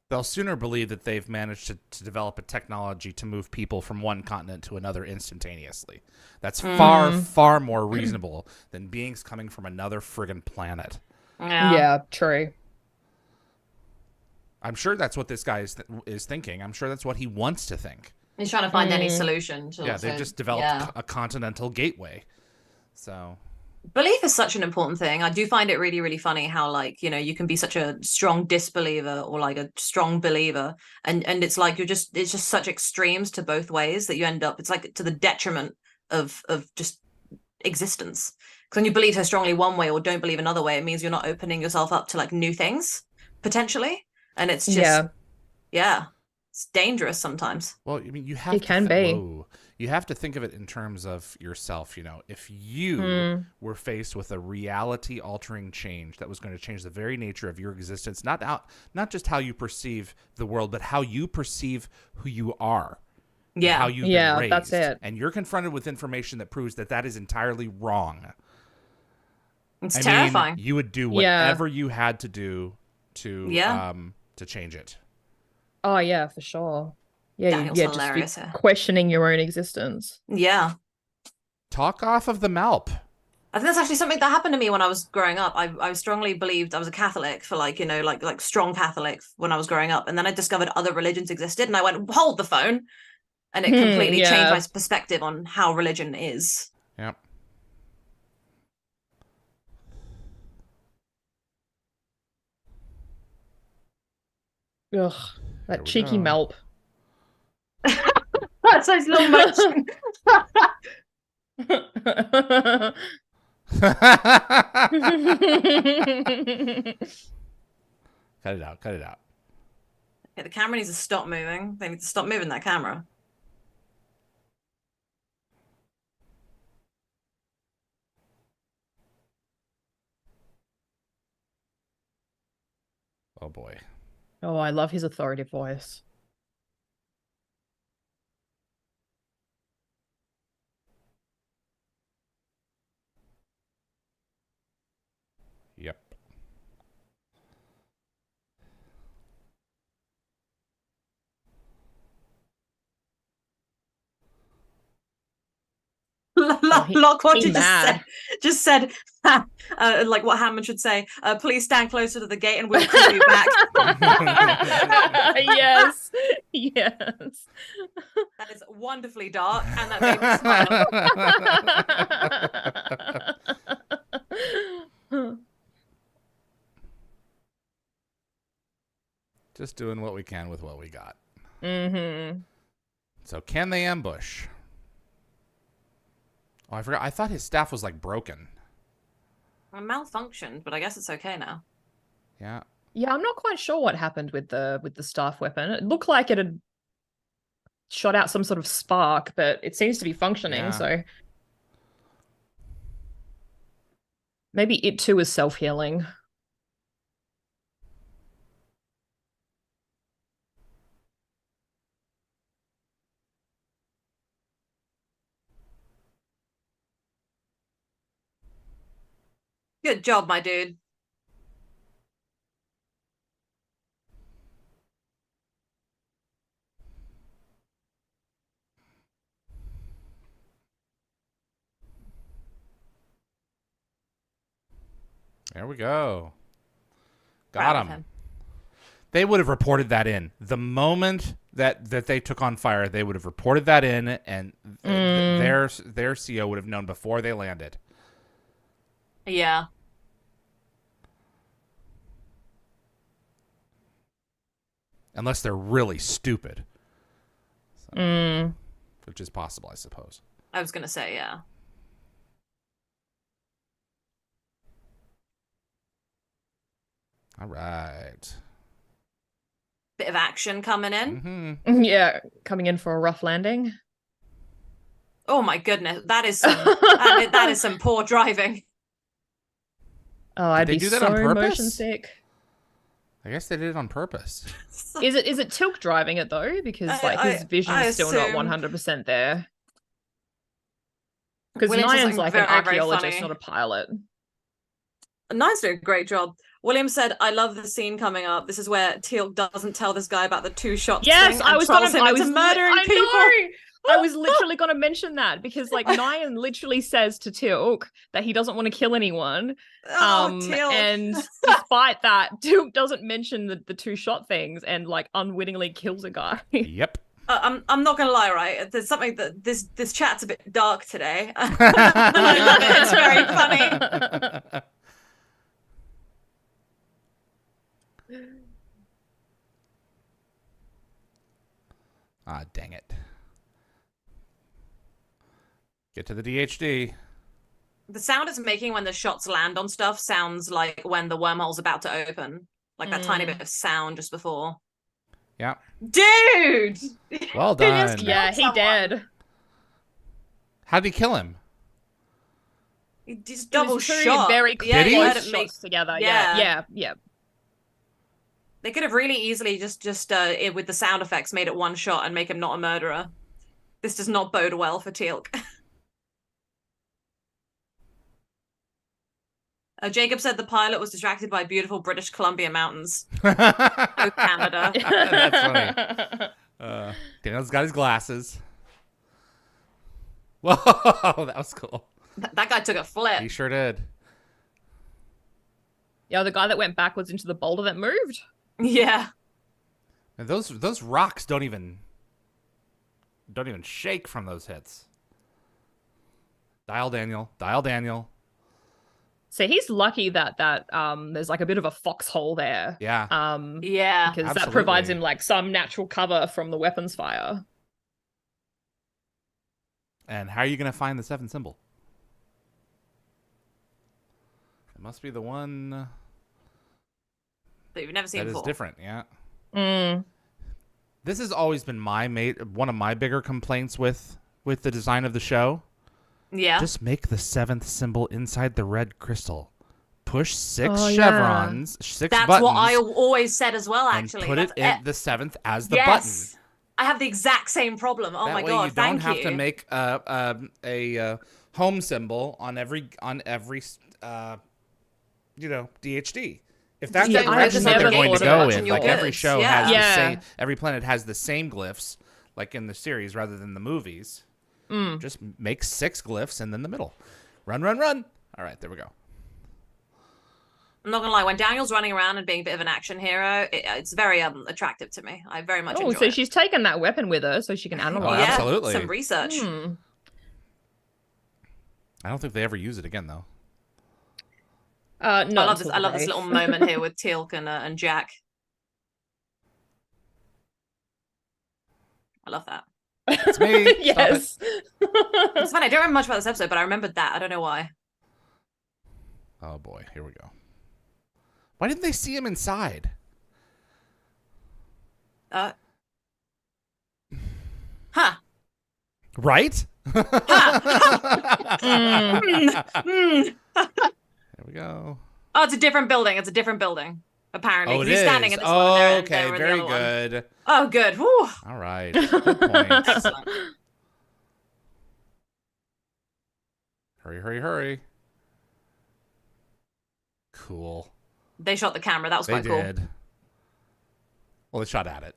They'll sooner believe that they've managed to develop a technology to move people from one continent to another instantaneously. That's far, far more reasonable than beings coming from another friggin' planet. Yeah, true. I'm sure that's what this guy is thinking. I'm sure that's what he wants to think. He's trying to find any solution. They've just developed a continental gateway. So... belief is such an important thing. I do find it really, really funny how, like, you know, you can be such a strong disbeliever or like a strong believer, and it's like it's just such extremes to both ways that you end up, it's like to the detriment of just existence. Because when you believe so strongly one way or don't believe another way, it means you're not opening yourself up to like new things potentially, and it's just it's dangerous sometimes. Well, I mean, you have you have to think of it in terms of yourself. You know, if you were faced with a reality-altering change that was going to change the very nature of your existence, not just how you perceive the world, but how you perceive who you are. Yeah, how you've been raised. That's it. And you're confronted with information that proves that is entirely wrong. It's terrifying. You would do whatever you had to do to change it. Oh yeah, for sure. Yeah, Daniel's hilarious. Just be questioning your own existence. Yeah. Talk off of the Malp. I think that's actually something that happened to me when I was growing up. I strongly believed I was a Catholic for like, you know, like strong Catholic when I was growing up. And then I discovered other religions existed and I went, hold the phone. And it completely changed my perspective on how religion is. Yep. Ugh, that cheeky Malp. That's so slow motion. Cut it out. Cut it out. Yeah, the camera needs to stop moving. They need to stop moving that camera. Oh boy. Oh, I love his authoritative voice. Yep. Lock what you just said like what Hammond should say, please stand closer to the gate and we'll call you back. Yes That is wonderfully dark and that made me smile. Just doing what we can with what we got. Mm-hmm. So can they ambush? Oh, I forgot. I thought his staff was like broken. It malfunctioned, but I guess it's okay now. Yeah. Yeah, I'm not quite sure what happened with the staff weapon. It looked like it had shot out some sort of spark, but it seems to be functioning, Yeah. so maybe it too is self-healing. Good job, my dude. There we go. Proud Got of him. They would have reported that in. The moment that they took on fire, they would have reported that in, and their CO would have known before they landed. Yeah. Unless they're really stupid. So, which is possible, I suppose. I was going to say, yeah. All right. Bit of action coming in. Mm-hmm. Yeah, coming in for a rough landing. Oh my goodness, that is some that is some poor driving. Oh, I'd Did they be do that so on purpose? motion sick. I guess they did it on purpose. Is it Tilk driving it though? Because his vision's still not 100% there. Because Nyan's like an archaeologist, not a pilot. Nyan's doing a great job. William said, "I love the scene coming up. This is where Teal'c doesn't tell this guy about the 2 shots." Yes, thing I was murdering people. I was literally going to mention that because like Nyan literally says to Teal'c that he doesn't want to kill anyone. Teal'c. And despite that, Teal'c doesn't mention the 2-shot things and like unwittingly kills a guy. Yep. I'm not gonna lie, right? There's something that this chat's a bit dark today. I love it. It's very funny. Ah, dang it. Get to the DHD. The sound it's making when the shots land on stuff sounds like when the wormhole's about to open. Like that tiny bit of sound just before. Yeah. Dude! Well done. Yeah, he did. How'd he kill him? He just double Two shot. very Did he? close let it make shots together. Yeah. Yeah. They could have really easily just with the sound effects made it one shot and make him not a murderer. This does not bode well for Teal'c. Jacob said the pilot was distracted by beautiful British Columbia mountains. Oh, Canada. That's funny. Daniel's got his glasses. Whoa, that was cool. That guy took a flip. He sure did. Yeah, the guy that went backwards into the boulder that moved. Yeah. And those rocks don't even shake from those hits. Dial Daniel. So he's lucky that there's like a bit of a foxhole there. Yeah. Yeah. Because Absolutely. that provides him like some natural cover from the weapons fire. And how are you going to find the 7th symbol? It must be the one That you've never seen that before. is different. Yeah. Mm. This has always been one of my bigger complaints with the design of the show. Yeah. Just make the 7th symbol inside the red crystal. Push 6 Oh, chevrons, 6 That's buttons. what I always said as well, actually. And put it in the 7th as the yes. button. I have the exact same problem. Oh That my way god, you don't thank have you. to make a home symbol on every DHD. If that's Yeah, the I've direction that they're never going to thought go about in, it. like every show has the Yeah. same, every planet has the same glyphs, like in the series rather than the movies. Just make 6 glyphs and then the middle. Run. All right, there we go. I'm not gonna lie, when Daniel's running around and being a bit of an action hero, it's very attractive to me. I very much enjoy so it. she's taken that weapon with her so she can analyze. Yeah, absolutely. some research. I don't think they ever use it again, though. Not I love this little moment here with Teal'c and Jack. I love that. It's me. Yes. It's funny. I don't remember much about this episode, but I remembered that. I don't know why. Oh boy, here we go. Why didn't they see him inside? Huh. Right? Here we go. Oh, it's a different building. It's a different building. Apparently, oh, he's standing in this one. Oh, okay, very good. One. Oh, good. Woo. All right. Good point. Excellent. Hurry, hurry, hurry. Cool. They shot the camera. That was quite cool. They did. Well, they shot at it.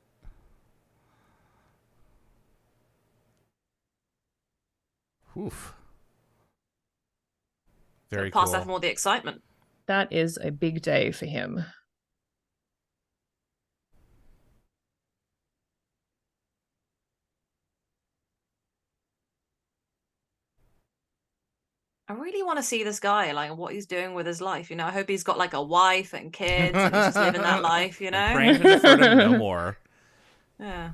Oof. Very cool. Pass that more the excitement. That is a big day for him. I really want to see this guy, like what he's doing with his life. You know, I hope he's got like a wife and kids and he's just living that life, you know? I'm praying to defer to him no more. Yeah.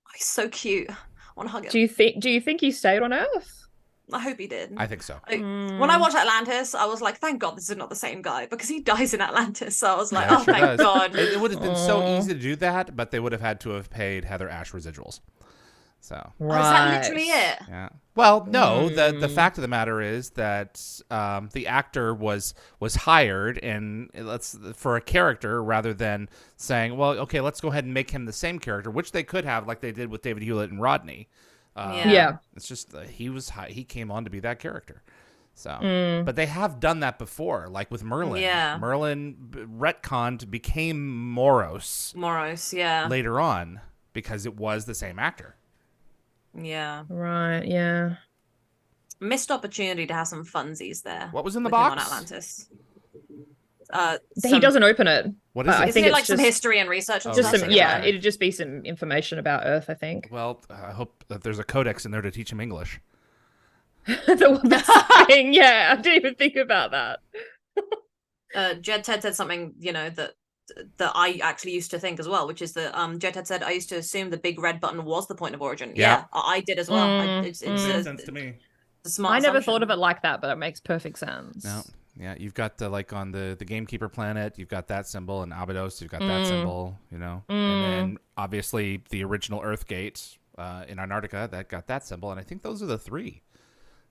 Oh, he's so cute. I want to hug him. Do you think he stayed on Earth? I hope he did. I think so. When I watched Atlantis, I was like, thank God this is not the same guy, because he dies in Atlantis. So I was like, yeah, thank God. It would have been so easy to do that, but they would have had to have paid Heather Ash residuals. So right. Is that literally it? Yeah. Well, no. The fact of the matter is that the actor was hired for a character rather than saying, well, okay, let's go ahead and make him the same character, which they could have, like they did with David Hewlett and Rodney. Yeah. It's just he came on to be that character. So, but they have done that before, like with Merlin. Yeah. Merlin retconned, became Moros. Yeah. Later on, because it was the same actor. Yeah. Right. Yeah. Missed opportunity to have some funsies there. What was in the box? On Atlantis. He doesn't open it. What is it? I think it's like some history and research. And just stuff, some, yeah, it'd just be some information about Earth, I think. Well, I hope that there's a codex in there to teach him English. That's saying, yeah, I didn't even think about that. Ted said something, you know, that I actually used to think as well, which is that Ted said, I used to assume the big red button was the point of origin. Yeah, I did as well. It makes sense to me. I never thought of it like that, but it makes perfect sense. No. Yeah, you've got on the Gamekeeper planet, you've got that symbol, and Abydos, you've got that symbol, you know. And then obviously the original Earthgate in Antarctica, that got that symbol, and I think those are the three.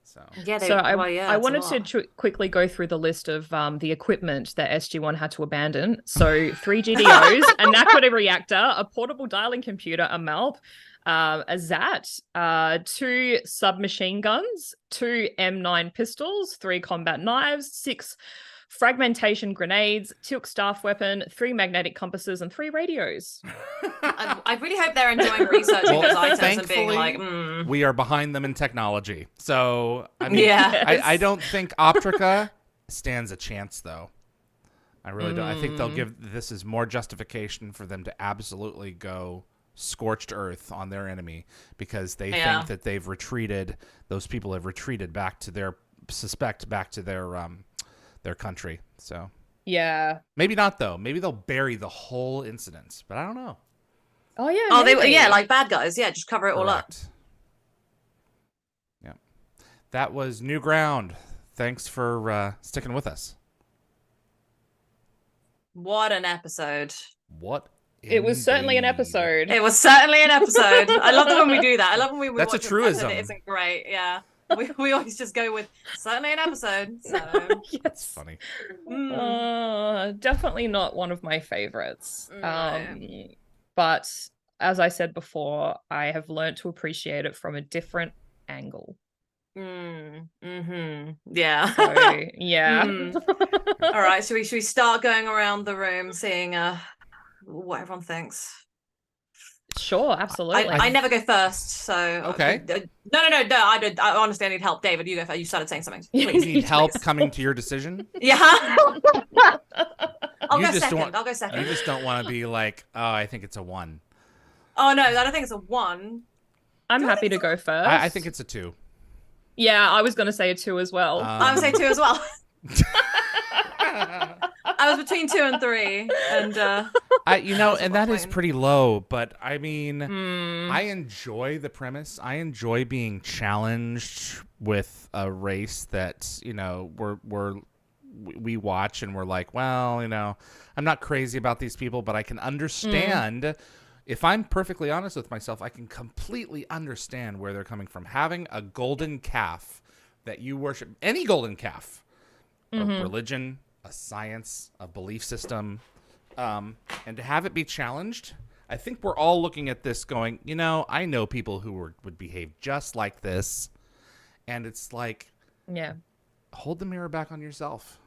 So I wanted to quickly go through the list of the equipment that SG-1 had to abandon. So 3 GDOs, a Nakoda reactor, a portable dialing computer, a MALP, a ZAT, 2 submachine guns, 2 M9 pistols, 3 combat knives, 6 fragmentation grenades, Teal'c staff weapon, 3 magnetic compasses, and 3 radios. I really hope they're enjoying researching those items and being like, we are behind them in technology. So, I mean, I don't think Optrica stands a chance, though. I really don't. I think they'll give this as more justification for them to absolutely go scorched earth on their enemy, because they think that they've retreated. Those people have retreated back to their country. So maybe not, though. Maybe they'll bury the whole incident, but I don't know. Oh yeah. Oh, maybe. Like bad guys. Yeah, just cover it all up. Yeah, that was New Ground. Thanks for sticking with us. What an episode! It was certainly an episode. It was certainly an episode. I love it when we do that. I love when we That's watch a truism. It isn't great. Yeah. We always just go with certainly an episode. So yes. That's funny. Definitely not one of my favorites. No. But as I said before, I have learned to appreciate it from a different angle. Yeah. So, yeah. All right. Should we start going around the room seeing what everyone thinks? Sure, absolutely. I never go first, so okay. No. I honestly need help. David, you go first. You started saying something. Please. You need help coming to your decision? Yeah. I'll go second. You just don't want to be like, oh, I think it's a 1. Oh no, I don't think it's a 1. I'm happy to go first. I think it's a 2. Yeah, I was going to say a 2 as well. I would say 2 as well. I was between 2 and 3, and and that is pretty low. But I mean, I enjoy the premise. I enjoy being challenged with a race that we watch and we're like, well, I'm not crazy about these people, but I can understand. If I'm perfectly honest with myself, I can completely understand where they're coming from. Having a golden calf that you worship, any golden calf, a religion, a science, a belief system, and to have it be challenged, I think we're all looking at this going, I know people who would behave just like this. And it's like, hold the mirror back on yourself.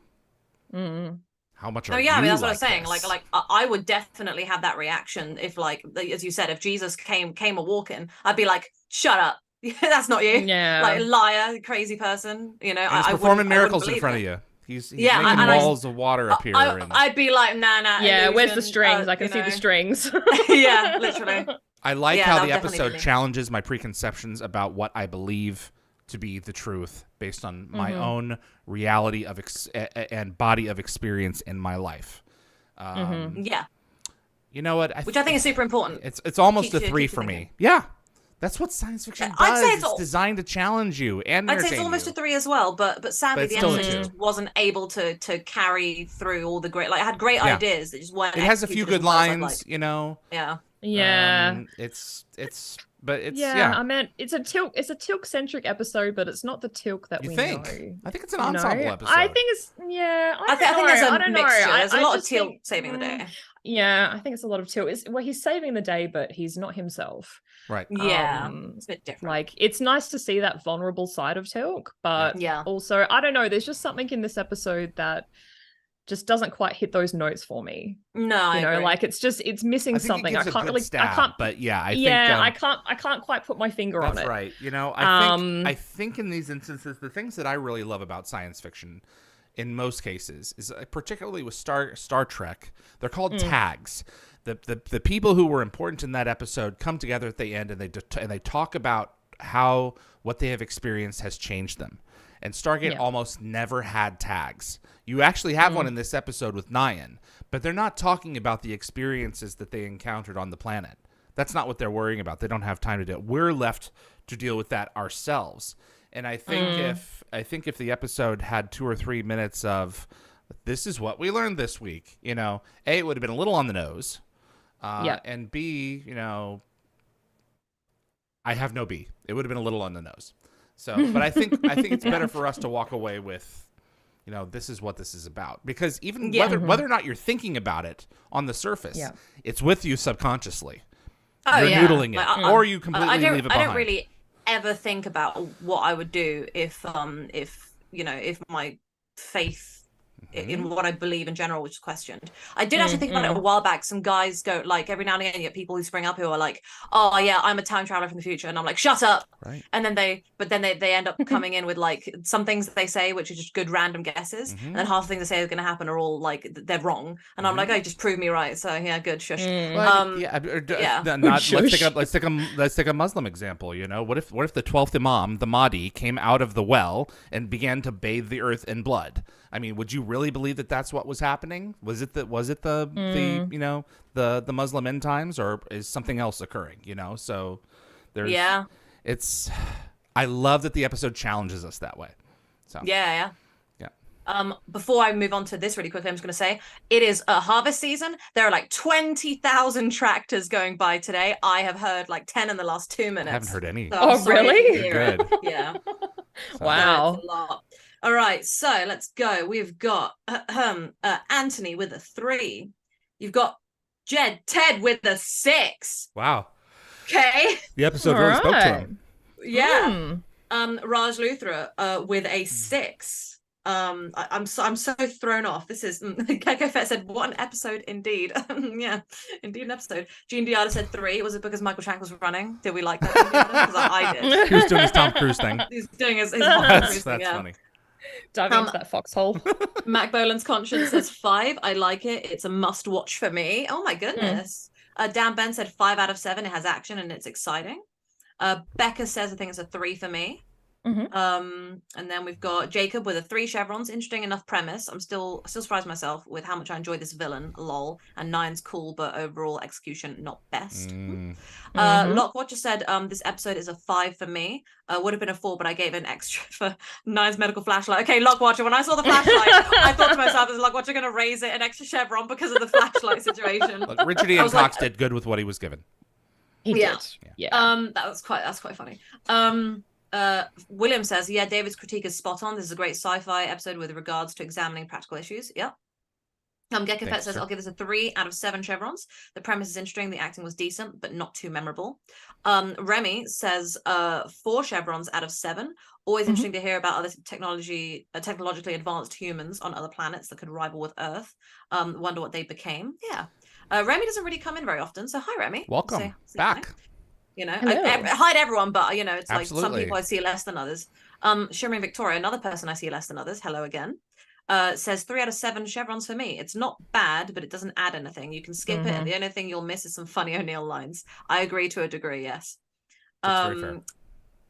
How much are you I mean, that's what I'm like saying. this? Like I would definitely have that reaction if, like, as you said, if Jesus came a walking, I'd be like, shut up. That's not you. Yeah. Like, liar, crazy person. And he's performing miracles in front of you. He's making walls of water appear. I'd be like, nah. Yeah, illusion. where's the strings? I can see the strings. Yeah, literally. I like how the episode challenges my preconceptions about what I believe to be the truth based on my own reality of and body of experience in my life. Yeah. You know what? Which I think is super important. It's almost a 3 for me. Yeah. That's what science fiction does. I'd say it's designed to challenge you and I'd say it's almost a 3 as well, but sadly the episode just wasn't able to carry through all the great, like, it had great ideas that just weren't. It has a few good lines, Yeah. Yeah. I meant it's a Teal'c centric episode, but it's not the Teal'c that we know. I think it's an ensemble episode. I think it's I think there's a mixture. There's a lot of Teal'c saving the day. Yeah, I think it's a lot of Teal'c. He's saving the day, but he's not himself. Right. Yeah. It's a bit different. Like, it's nice to see that vulnerable side of Teal'c, but also, I don't know, there's just something in this episode that just doesn't quite hit those notes for me. No, I agree. Like, it's missing something. I can't quite put my finger on it. That's right. I think in these instances, the things that I really love about science fiction in most cases is, particularly with Star Trek, they're called tags. The people who were important in that episode come together at the end and they talk about how what they have experienced has changed them. And Stargate almost never had tags. You actually have one in this episode with Nyan, but they're not talking about the experiences that they encountered on the planet. That's not what they're worrying about. They don't have time to do it. We're left to deal with that ourselves. And I think if the episode had 2 or 3 minutes of, this is what we learned this week, A, it would have been a little on the nose. And B, I have no B. It would have been a little on the nose. So, but I think it's better for us to walk away with, this is what this is about. Because even whether or not you're thinking about it on the surface, it's with you subconsciously. Oh, you're noodling it, or you completely leave it behind. I don't really ever think about what I would do if my faith in what I believe in general, which is questioned. I did actually think about it a while back. Some guys go, like, every now and again you get people who spring up who are like, oh yeah, I'm a time traveler from the future, and I'm like, shut up. Right. And then they end up coming in with, like, some things that they say which are just good random guesses, and then half the things they say are going to happen are all like they're wrong, and I'm like, oh, just prove me right. So yeah, good, shush. Let's take a Muslim example. What if the 12th Imam, the Mahdi, came out of the well and began to bathe the earth in blood? I mean, would you really believe that that's what was happening? Was it the Muslim end times, or is something else occurring? So there's I love that the episode challenges us that way. So yeah. Before I move on to this really quickly, I'm just going to say it is a harvest season. There are like 20,000 tractors going by today. I have heard like 10 in the last 2 minutes. I haven't heard any. So really? Good. Yeah. Wow. A lot. All right, so let's go. We've got Anthony with a 3. You've got Ted with a 6. Wow. Okay. The episode really spoke to him. Yeah. Raj Luthra with a 6. I'm so thrown off. This is Keko Fett said, what an episode indeed. Yeah, indeed an episode. Gene Diada said 3. Was it because Michael Trank was running? Did we like that? Because I did. He was doing his Tom Cruise thing. He's doing his Tom Cruise thing. That's funny. Diving into that foxhole. Mac Boland's Conscience says 5. I like it. It's a must watch for me. Oh my goodness. Dan Ben said 5 out of 7. It has action and it's exciting. Becca says I think it's a 3 for me. And then we've got Jacob with a 3 chevrons. Interesting enough premise. I'm still surprised myself with how much I enjoy this villain. Lol. And 9's cool, but overall execution not best. Lockwatcher said this episode is a 5 for me. Would have been a 4, but I gave it an extra for 9's medical flashlight. Okay, Lockwatcher. When I saw the flashlight, I thought to myself, is Lockwatcher going to raise it an extra chevron because of the flashlight situation? Look, Richard Ian Cox did good with what he was given. He did. Yeah. That's quite funny. William says, yeah, David's critique is spot on. This is a great sci-fi episode with regards to examining practical issues. Yep. Gekafet says, I'll give this a 3 out of 7 chevrons. The premise is interesting. The acting was decent, but not too memorable. Remy says 4 chevrons out of 7. Always interesting to hear about other technologically advanced humans on other planets that could rival with Earth. Wonder what they became. Yeah. Remy doesn't really come in very often. So hi, Remy. Welcome back. You know, I hide everyone, but, you know, it's Absolutely. like some people I see less than others. Shimmering Victoria, another person I see less than others. Hello again. Says 3 out of 7 chevrons for me. It's not bad, but it doesn't add anything. You can skip it. The only thing you'll miss is some funny O'Neill lines. I agree to a degree, yes. That's very fair.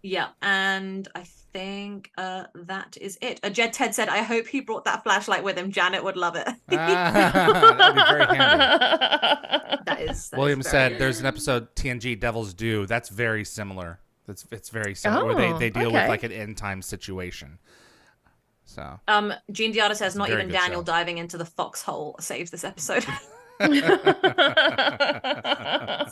Yeah, and I think that is it. Jed Ted said, I hope he brought that flashlight with him. Janet would love it. That'd be very handy. William said there's an episode TNG Devil's Due. That's very similar. It's very similar where they deal with like an end time situation. So Gene Diata says not even Daniel diving into the foxhole saves this episode.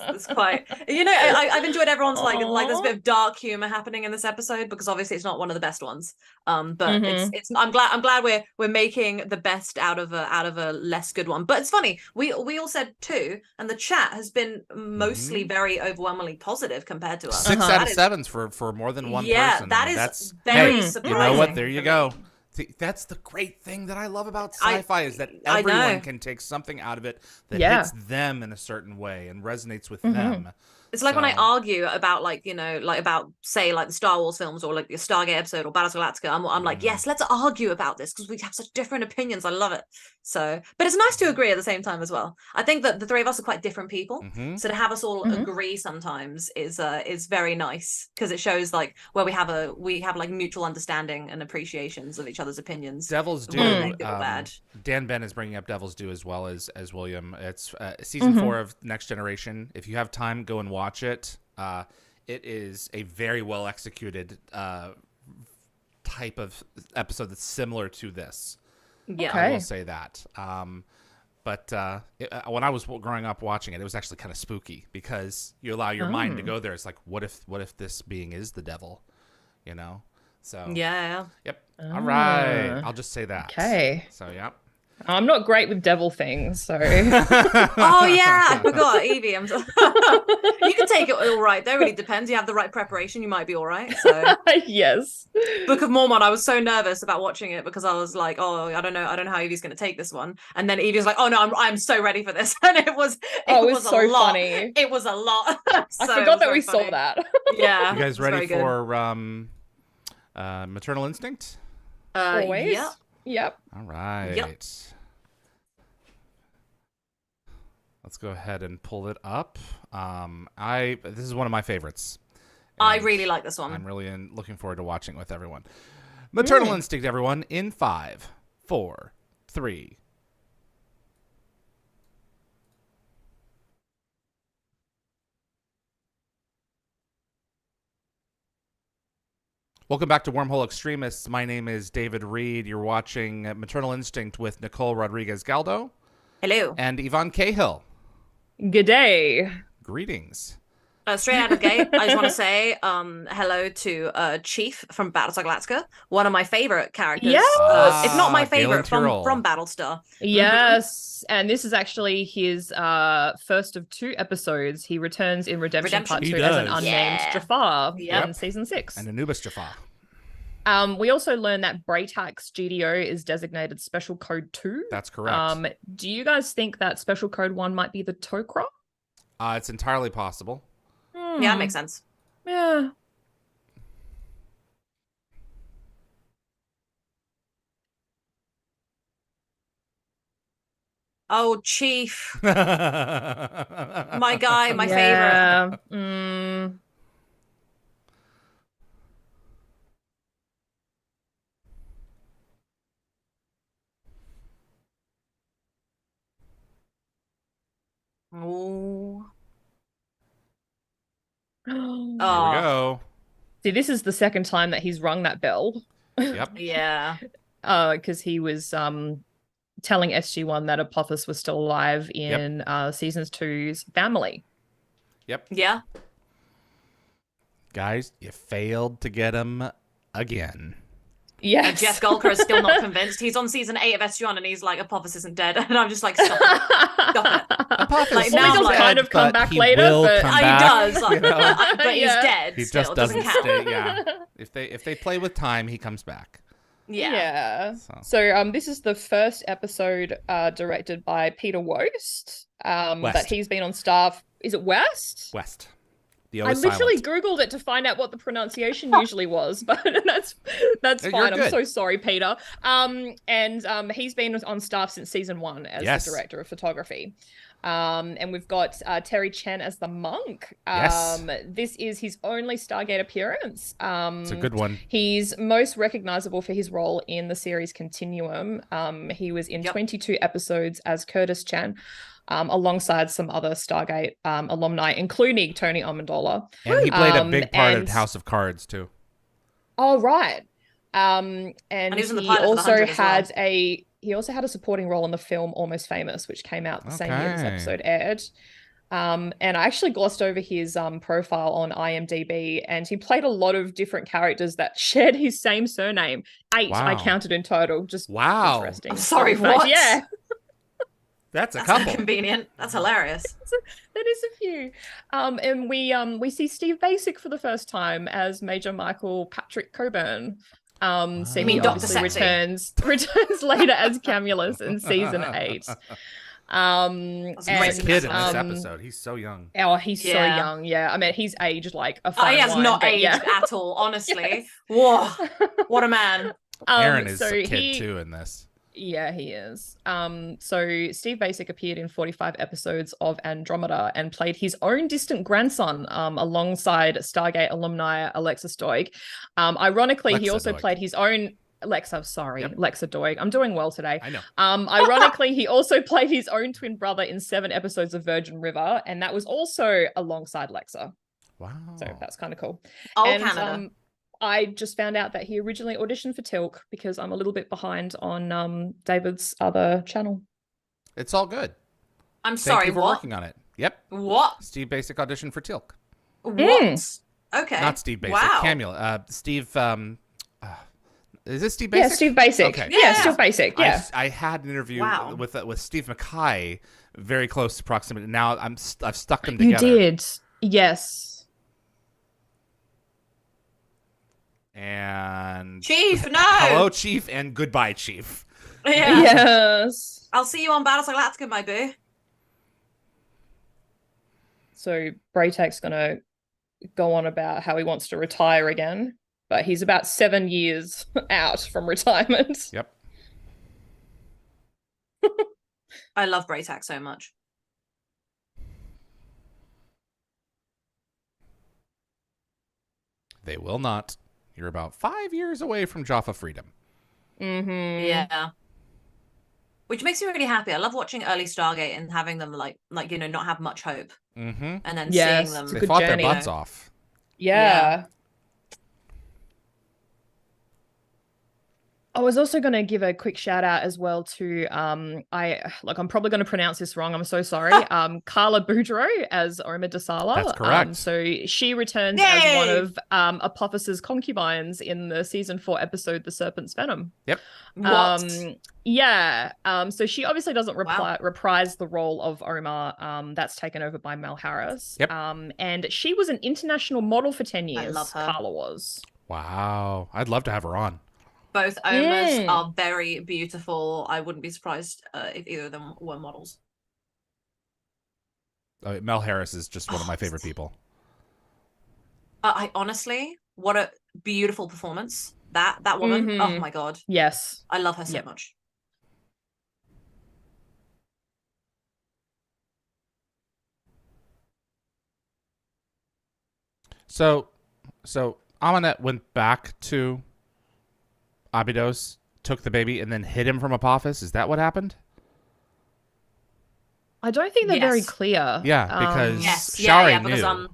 It's quite, you know, I've enjoyed everyone's like there's a bit of dark humor happening in this episode because obviously it's not one of the best ones, but it's I'm glad we're making the best out of a less good one. But it's funny, we all said 2 and the chat has been mostly very overwhelmingly positive compared to us. 6 out of 7s for more than one person. Yeah, that's very surprising. You know what, there you go. That's the great thing that I love about sci-fi is that everyone can take something out of it that hits them in a certain way and resonates with them. It's like when I argue about, like, you know, like about, say, like the Star Wars films or like the Stargate episode or Battlestar Galactica. I'm like, yes, let's argue about this because we have such different opinions. I love it. So, but it's nice to agree at the same time as well. I think that the 3 of us are quite different people. So to have us all agree sometimes is very nice because it shows like where we have like mutual understanding and appreciations of each other's opinions. Devil's Due. Dan Ben is bringing up Devil's Due as well as William. It's season 4 of Next Generation. If you have time, go and watch it. It is a very well executed type of episode that's similar to this. Yeah, I will say that. But when I was growing up watching it, it was actually kind of spooky because you allow your mind to go there. It's like, what if this being is the devil? You know? So yeah. Yep. All right. I'll just say that. Okay. So yep. I'm not great with devil things, so. Oh yeah, I forgot, Yvie. You can take it all right. That really depends. You have the right preparation, you might be all right. So yes. Book of Mormon. I was so nervous about watching it because I was like, oh, I don't know how Yvie's going to take this one. And then Yvie's like, oh no, I'm so ready for this. And it was so a lot. funny. It was a lot. So I forgot that we saw that. Yeah. You guys ready for Maternal Instinct? Always. Yeah. Yep. All right. Yep. Let's go ahead and pull it up. This is one of my favorites. I really like this one. I'm really looking forward to watching it with everyone. Maternal Instinct, everyone, in 5, 4, 3. Welcome back to Wormhole Extremists. My name is David Reed. You're watching Maternal Instinct with Nicole Rodriguez-Galdo. Hello. And Yvonne Cahill. Good day. Greetings. Straight out of the gate, I just want to say hello to Chief from Battlestar Galactica, one of my favorite characters. Yes. If not my favorite from Battlestar. Yes. And this is actually his first of 2 episodes. He returns in Redemption Part 2 as an unnamed Jafar in season 6. And Anubis Jafar. We also learned that Braytak's GDO is designated Special Code 2. That's correct. Do you guys think that Special Code 1 might be the Tok'ra? It's entirely possible. Yeah, it makes sense. Yeah. Oh, Chief. My guy, my favorite. Oh. Here we go. See, this is the second time that he's rung that bell. Yep. Yeah. Because he was telling SG-1 that Apophis was still alive in season 2's family. Yep. Yeah. Guys, you failed to get him again. Yes. Jeff Golker is still not convinced. He's on season 8 of SG-1 and he's like, Apophis isn't dead. And I'm just like, stop it. Stop it. Apophis Like, Well, now he does like, kind of come back later, but come he back, does. Like, you know? but he's Yeah. dead. He still. just doesn't count. stay. Yeah. If they play with time, he comes back. Yeah. So this is the first episode directed by Peter Wost. That he's been on staff. Is it West? West. I literally Googled it to find out what the pronunciation usually was, but that's fine. I'm so sorry, Peter. And he's been on staff since season 1 as the director of photography. And we've got Terry Chen as the monk. This is his only Stargate appearance. It's a good one. He's most recognizable for his role in the series Continuum. He was in 22 episodes as Curtis Chan. Alongside some other Stargate alumni, including Tony Amendola. And he played a big part of House of Cards, too. Oh, right. And he was in the he pilot for The also 100 as had well. He also had a supporting role in the film Almost Famous, which came out the same year this episode aired. And I actually glossed over his profile on IMDb, and he played a lot of different characters that shared his same surname. 8 I counted in total. Just interesting. I'm sorry, what? Yeah. That's a couple. Convenient. That's hilarious. That is a few. And we see Steve Basic for the first time as Major Michael Patrick Coburn. So he obviously returns later as Camulus in season 8. He's a kid in this episode. He's so young. Oh, he's so young. Yeah, I mean, he's aged like a fine He has wine, not aged at all, honestly. Whoa, what a man. Aaron is a kid too in this. Yeah, he is. So Steve Basic appeared in 45 episodes of Andromeda and played his own distant grandson alongside Stargate alumni Alexa Doig. Ironically, he also played his own Alexa Doig. I'm doing well today. I know. Ironically, he also played his own twin brother in 7 episodes of Virgin River, and that was also alongside Lexa. Wow. So that's kind of cool. Canada. I just found out that he originally auditioned for Tilk because I'm a little bit behind on David's other channel. It's all good. I'm sorry, Thank you for what? working on it. Yep. What? Steve Basic auditioned for Tilk. What? Okay. Not Steve Basic. Wow. Camula. Steve. Is this Steve Basic? Yeah, Steve Basic. Okay. Yeah, Steve Basic. Yeah. I had an interview with Steve Mackay, very close to proximity. Now I've stuck them together. You did. Yes. And Chief, no. Hello, Chief, and goodbye, Chief. Yeah. Yes. I'll see you on Battlestar Galactica, my boo. So Braytek's gonna go on about how he wants to retire again, but he's about 7 years out from retirement. Yep. I love Braytek so much. They will not. You're about 5 years away from Jaffa freedom. Mm-hmm. Yeah. Which makes me really happy. I love watching early Stargate and having them like not have much hope. Mm-hmm. And then seeing them. They fought their butts off. Yeah. I was also going to give a quick shout out as well to I'm probably going to pronounce this wrong. I'm so sorry. Carla Boudreau as Oma Dasala. That's correct. So she returns as one of Apophis's concubines in the season 4 episode The Serpent's Venom. Yep. What? Yeah. So she obviously doesn't reprise the role of Oma. That's taken over by Mel Harris. Yep. And she was an international model for 10 years. I love her. Carla was. Wow. I'd love to have her on. Both Omas are very beautiful. I wouldn't be surprised if either of them were models. Mel Harris is just one of my favorite people. I honestly, what a beautiful performance. That woman. Mm-hmm. Oh my God. Yes. I love her so much. So Amanet went back to Abydos, took the baby, and then hid him from Apophis. Is that what happened? I don't think they're very clear. Yeah, because Shari knew.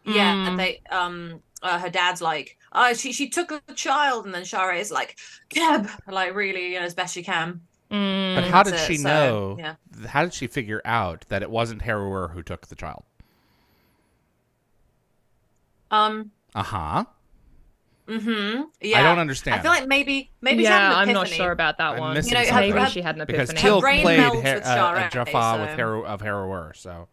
Because they her dad's like, she took the child, and then Shari is like, Keb, like really, as best she can. But how did she know? Yeah. How did she figure out that it wasn't Harrower who took the child? Yeah. I don't understand. I feel like maybe she had an epiphany. I'm not sure about that one. Maybe she had an epiphany. Because Teal'c played Jaffa of Harrower, so.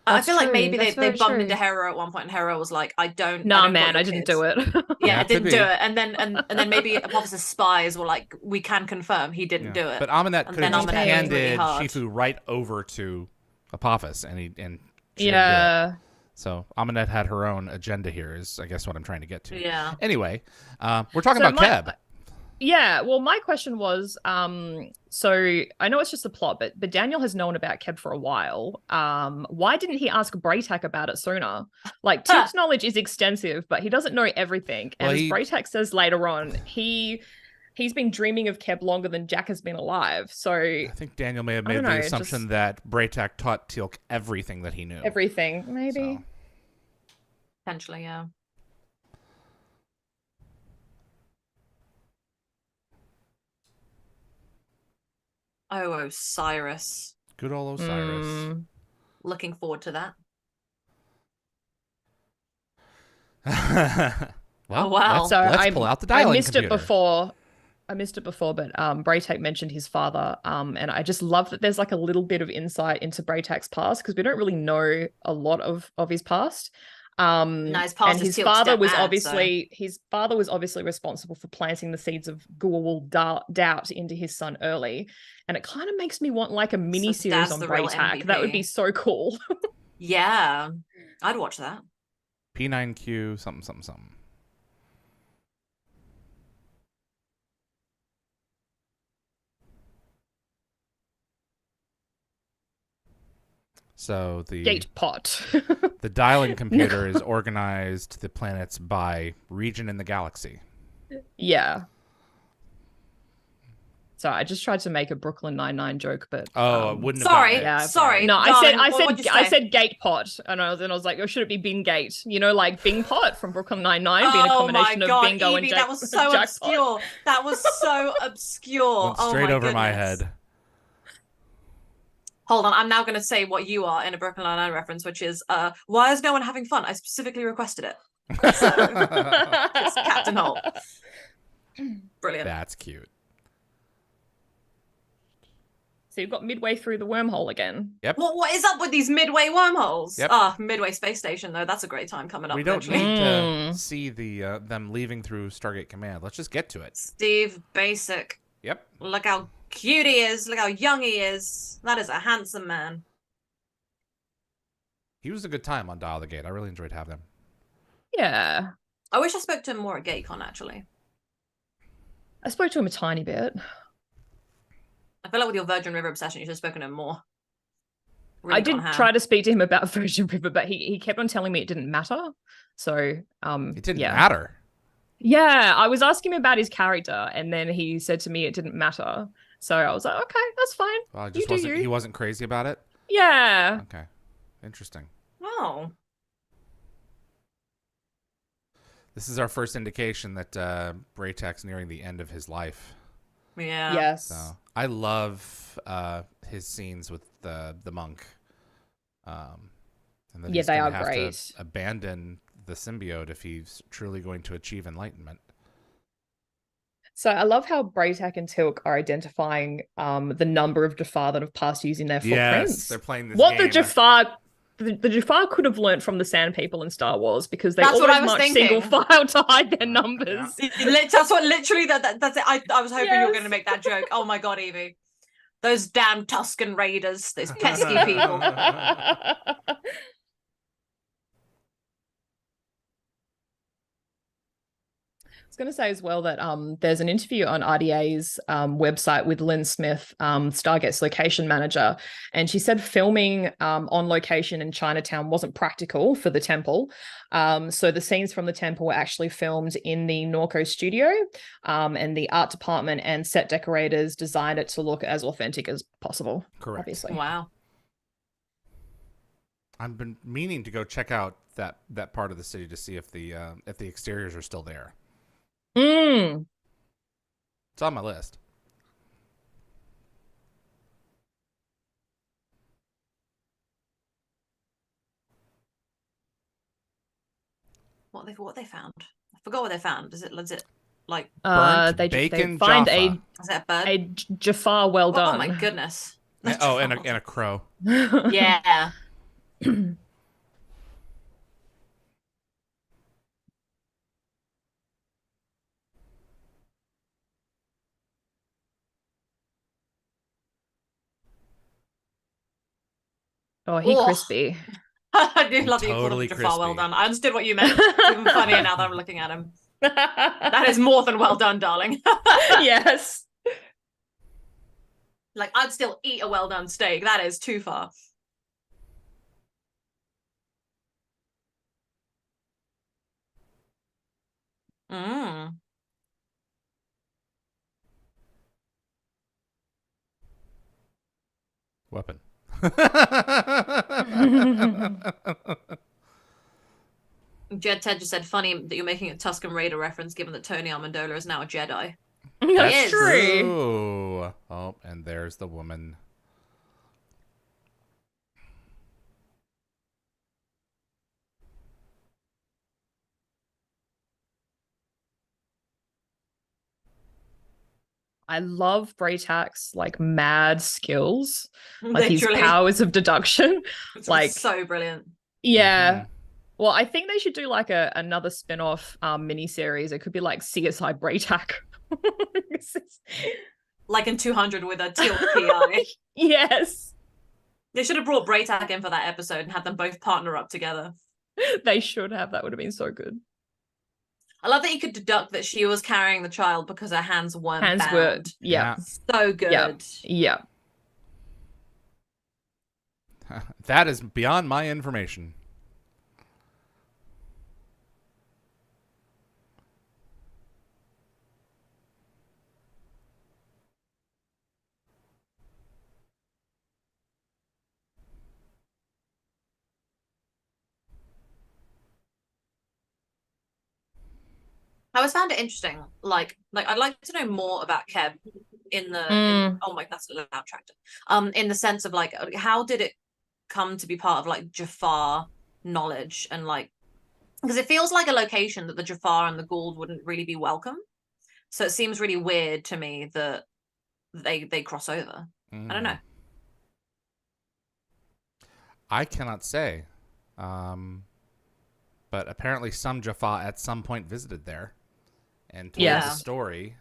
I feel like maybe they bumped into Harrower at one point, and Harrower was like, "I didn't do it." I didn't do it, and then maybe Apophis' spies were like, "We can confirm he didn't do it." But Amenet could have just handed Shifu right over to Apophis, and she didn't do it. So Amenet had her own agenda here, is I guess what I'm trying to get to. Yeah. Anyway, we're talking about Keb. Yeah, well, my question was, so I know it's just a plot, but Daniel has known about Keb for a while. Why didn't he ask Braytak about it sooner? Like, Teal'c's knowledge is extensive, but he doesn't know everything. And as Braytak says later on, he's been dreaming of Keb longer than Jack has been alive. So I think Daniel may have made the assumption that Braytak taught Teal'c everything that he knew. Everything, maybe. So. Potentially, yeah. Oh, Osiris. Good old Osiris. Looking forward to that. Well, wow. Let's pull out the dialing I missed computer. I missed it before, but Braytak mentioned his father, and I just love that there's like a little bit of insight into Braytak's past, because we don't really know a lot of his past. His past, and his father was obviously responsible for planting the seeds of Guawul doubt into his son early, and it kind of makes me want like a mini series on Braytak. That would be so cool. Yeah, I'd watch that. P9Q something. So the gate pot. The dialing computer is organized the planets by region in the galaxy. Yeah. So I just tried to make a Brooklyn Nine-Nine joke, but wouldn't have sorry. No, darling, I said gate pot, and I was like, oh, should it be Bing Gate? You know, like Bing Pot from Brooklyn Nine-Nine being a combination of bingo and that was so obscure. That was so obscure. Went straight over my head. Hold on, I'm now going to say what you are in a Brooklyn Nine-Nine reference, which is, why is no one having fun? I specifically requested it. So, it's Captain Holt. Brilliant. That's cute. So you've got midway through the wormhole again. Yep. What is up with these midway wormholes? Yep. Midway space station, though. That's a great time coming up. We don't need to see them leaving through Stargate Command. Let's just get to it. Steve Basic. Yep. Look how cute he is. Look how young he is. That is a handsome man. He was a good time on Dial the Gate. I really enjoyed having him. Yeah. I wish I spoke to him more at GateCon, actually. I spoke to him a tiny bit. I feel like with your Virgin River obsession, you should have spoken to him more. Really I did try to speak to him about Virgin River, but he kept on telling me it didn't matter. So it didn't matter. Yeah, I was asking him about his character, and then he said to me it didn't matter. So I was like, okay, that's fine. Well, he wasn't crazy about it? Yeah. Okay. Interesting. Oh. This is our first indication that Braytak's nearing the end of his life. Yeah. Yes. So, I love his scenes with the monk. And that they are have great. To abandon the symbiote if he's truly going to achieve enlightenment. So I love how Braytak and Teal'c are identifying the number of Jafar that have passed using their footprints. Yes, they're playing this what game. The Jafar could have learned from the Sand People in Star Wars, because they always march single file to hide their numbers. Yeah. That's what literally that's it. I was hoping you were going to make that joke. Oh my god, Yvie. Those damn Tusken Raiders, those pesky people. I was going to say as well that there's an interview on RDA's website with Lynn Smith, Stargate's location manager, and she said filming on location in Chinatown wasn't practical for the temple. So the scenes from the temple were actually filmed in the Norco studio, and the art department and set decorators designed it to look as authentic as possible. Correct. Obviously. Wow. I've been meaning to go check out that part of the city to see if the exteriors are still there. Mm. It's on my list. What they found? I forgot what they found. Is it like burnt they bacon find Jaffa? Is that a bird? a Jafar well done. Oh my goodness. And a crow. Yeah. Oh, he crispy. I do love that you called Totally him Jafar well crispy. done. I understood what you meant. It's even funnier now that I'm looking at him. That is more than well done, darling. Yes. Like, I'd still eat a well done steak. That is too far. Mm. Weapon. Jed Ted just said, funny that you're making a Tusken Raider reference given that Tony Amendola is now a Jedi. That's true. Oh, and there's the woman. I love Braytak's like mad skills, like Literally. his powers of deduction. It's like so brilliant. Yeah. Mm-hmm. Well, I think they should do like another spin-off miniseries. It could be like CSI Braytak. Like in 200 with a teal PI. Yes. They should have brought Braytak in for that episode and had them both partner up together. They should have. That would have been so good. I love that you could deduct that she was carrying the child because her hands weren't Hands bound. were, yeah. So good. Yeah. That is beyond my information. I always found it interesting. Like I'd like to know more about Keb in the oh my, that's a loud tractor. In the sense of like, how did it come to be part of like Jafar knowledge, and like, because it feels like a location that the Jafar and the Gould wouldn't really be welcome. So it seems really weird to me that they cross over. I don't know. I cannot say. But apparently some Jaffa at some point visited there and told the story.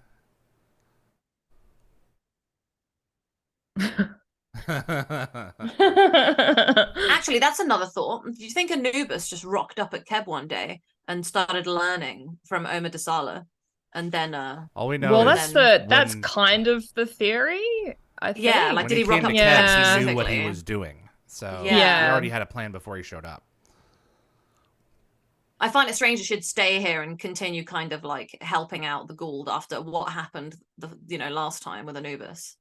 Actually, that's another thought. Do you think Anubis just rocked up at Keb one day and started learning from Omar Dasala, and then all we know that's kind of the theory, I think. Yeah, like, when did he rock up to Keb? He knew what he was doing. So he yeah, already had a plan before he showed up. I find it strange it should stay here and continue kind of like helping out the Gould after what happened last time with Anubis.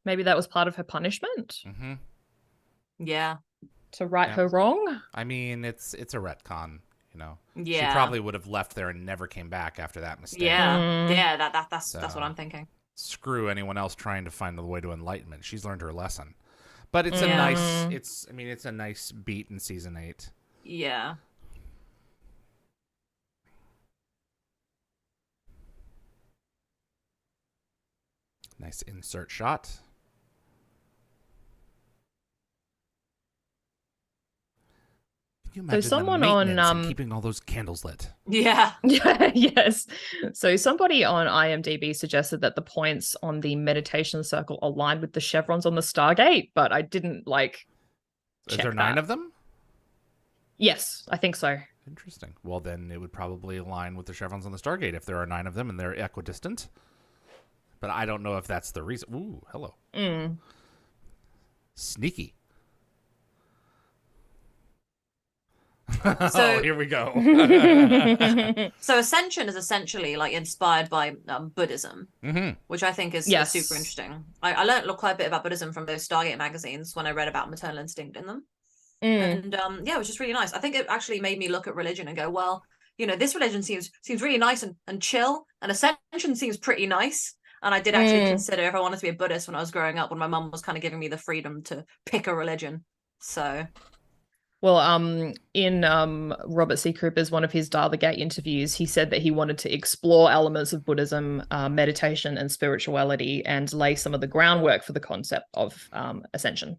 Maybe that was part of her punishment. Mm-hmm. Yeah. To right her wrong. I mean, it's a retcon, Yeah. She probably would have left there and never came back after that mistake. Yeah. Yeah, that's what I'm thinking. Screw anyone else trying to find the way to enlightenment. She's learned her lesson. But it's it's a nice beat in season 8. Yeah. Nice insert shot. Can you imagine someone the on and keeping all those candles lit? Yeah. Yes. So somebody on IMDb suggested that the points on the meditation circle aligned with the chevrons on the Stargate, but I didn't Is there 9 of them? Yes, I think so. Interesting. Well, then it would probably align with the chevrons on the Stargate if there are 9 of them and they're equidistant. But I don't know if that's the reason. Ooh, hello. Sneaky. So here we go. So Ascension is essentially like inspired by Buddhism, which I think is super interesting. I learned quite a bit about Buddhism from those Stargate magazines when I read about maternal instinct in them. And it was just really nice. I think it actually made me look at religion and go, well, this religion seems really nice and chill, and Ascension seems pretty nice. And I did actually consider if I wanted to be a Buddhist when I was growing up, when my mum was kind of giving me the freedom to pick a religion. So, well, in Robert C. Cooper's one of his Dial the Gate interviews, he said that he wanted to explore elements of Buddhism, meditation, and spirituality, and lay some of the groundwork for the concept of ascension.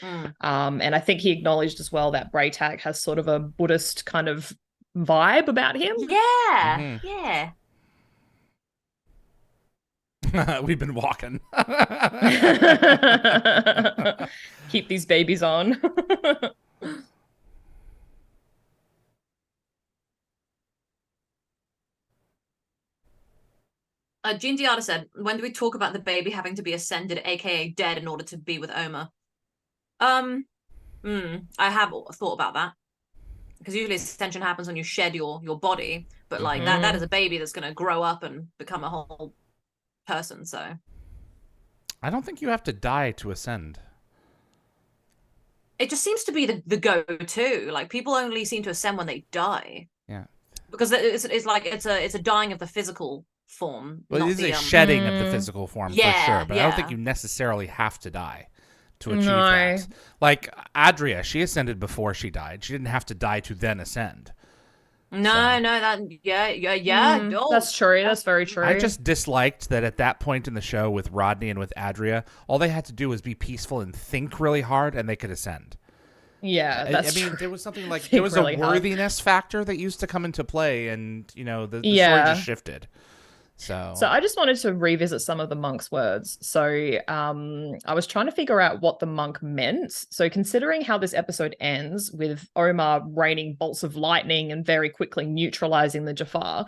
And I think he acknowledged as well that Braytak has sort of a Buddhist kind of vibe about him. Yeah, yeah. We've been walking. Keep these babies on. Jean Diata said, when do we talk about the baby having to be ascended, aka dead, in order to be with Oma? I have thought about that, because usually ascension happens when you shed your body, but like that is a baby that's going to grow up and become a whole person. So I don't think you have to die to ascend. It just seems to be the go-to. Like, people only seem to ascend when they die. Yeah, because it's like it's a dying of the physical form. Well, it is a shedding of the physical form, for sure, but I don't think you necessarily have to die to achieve that. Like Adria, she ascended before she died. She didn't have to die to then ascend. No, that's true. That's very true. I just disliked that at that point in the show with Rodney and with Adria, all they had to do was be peaceful and think really hard, and they could ascend. Yeah, that's true. There was something like there was really a worthiness factor that used to come into play, and the story just shifted. So I just wanted to revisit some of the monk's words. So I was trying to figure out what the monk meant. So considering how this episode ends with Omar raining bolts of lightning and very quickly neutralizing the Jafar,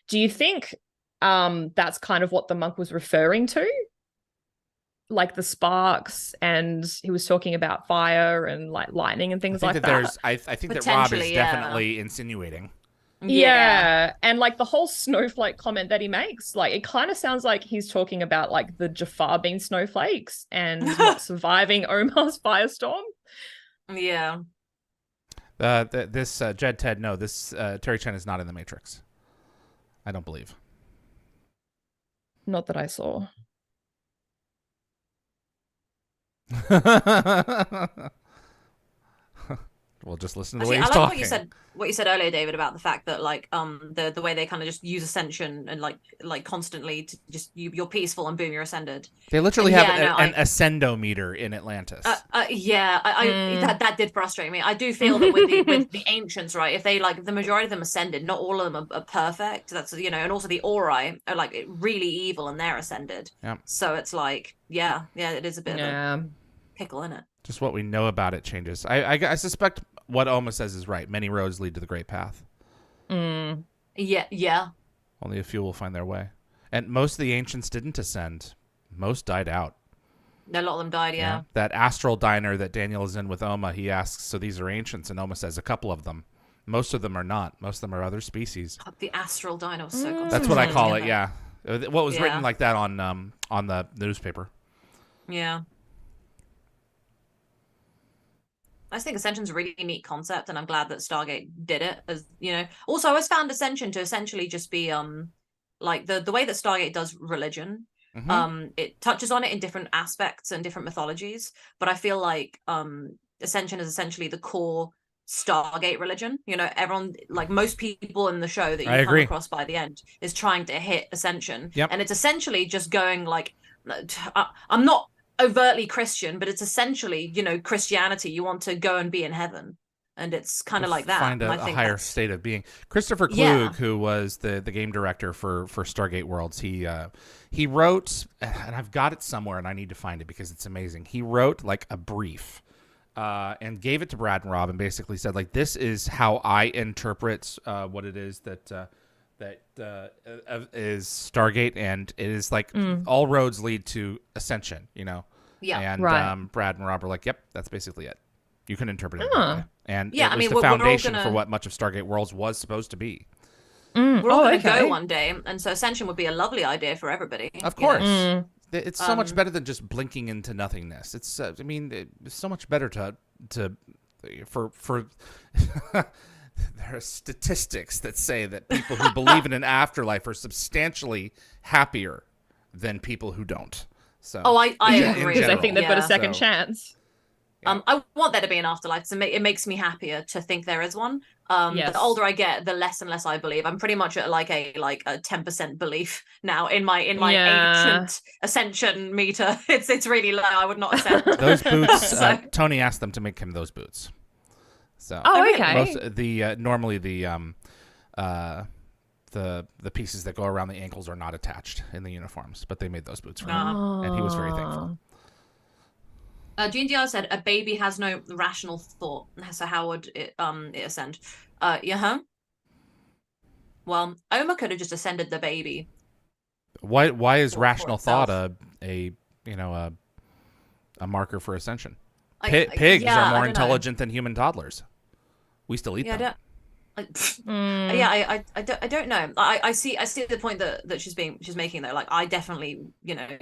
do you think that's kind of what the monk was referring to? Like the sparks, and he was talking about fire and like lightning and things like that. I think that Rob is definitely insinuating. Yeah, and like the whole snowflake comment that he makes, like it kind of sounds like he's talking about like the Jafar being snowflakes and not surviving Omar's firestorm. Yeah. This Jed Ted, no, this Terry Chen is not in the Matrix. I don't believe. Not that I saw. We'll just listen to the way he's talking. What you said earlier, David, about the fact that like the way they kind of just use ascension and like constantly to just you're peaceful and boom, you're ascended. They literally have an ascendometer in Atlantis. That did frustrate me. I do feel that with the ancients, right? If they like the majority of them ascended, not all of them are perfect. That's and also the Ori are like really evil and they're ascended. Yeah. So it's like it is a bit of a pickle in it. Just what we know about it changes. I suspect what Oma says is right. Many roads lead to the great path. Yeah. Only a few will find their way. And most of the ancients didn't ascend. Most died out. A lot of them died, yeah. That astral diner that Daniel is in with Oma, he asks, so these are ancients? And Oma says a couple of them. Most of them are not. Most of them are other species. The astral diner was so That's what I call it, yeah. What was written like that on the newspaper. Yeah. I just think Ascension's a really neat concept, and I'm glad that Stargate did it. As also I always found Ascension to essentially just be like the way that Stargate does religion. It touches on it in different aspects and different mythologies, but I feel like Ascension is essentially the core Stargate religion. Everyone, like most people in the show that you come across by the end, is trying to hit Ascension, and it's essentially just going like, I'm not overtly Christian, but it's essentially Christianity. You want to go and be in heaven, and it's kind of like that. Find a higher state of being. Christopher Klug, who was the game director for Stargate Worlds, he wrote, and I've got it somewhere, and I need to find it because it's amazing. He wrote like a brief, and gave it to Brad and Rob, and basically said like, this is how I interpret what it is that is Stargate, and it is like all roads lead to Ascension, Yeah. And Brad and Rob are like, yep, that's basically it. You can interpret it that way. And yeah, it was the foundation for what much of Stargate Worlds was supposed to be. We're all going to go one day, and so Ascension would be a lovely idea for everybody. Of course. It's so much better than just blinking into nothingness. It's I mean, it's so much better for there are statistics that say that people who believe in an afterlife are substantially happier than people who don't. So I agree. Because I think they've got a second chance. I want there to be an afterlife. So it makes me happier to think there is one. The older I get, the less and less I believe. I'm pretty much at like a 10% belief now in my ancient ascension meter. It's really low. I would not accept those boots. Tony asked them to make him those boots. So okay. Normally the pieces that go around the ankles are not attached in the uniforms, but they made those boots for him, and he was very thankful. GNDR said a baby has no rational thought, so how would it ascend? Well, Oma could have just ascended the baby. Why is rational thought a marker for ascension? Pigs are more intelligent than human toddlers. We still eat them. I don't know. I see the point that she's making though. Like I definitely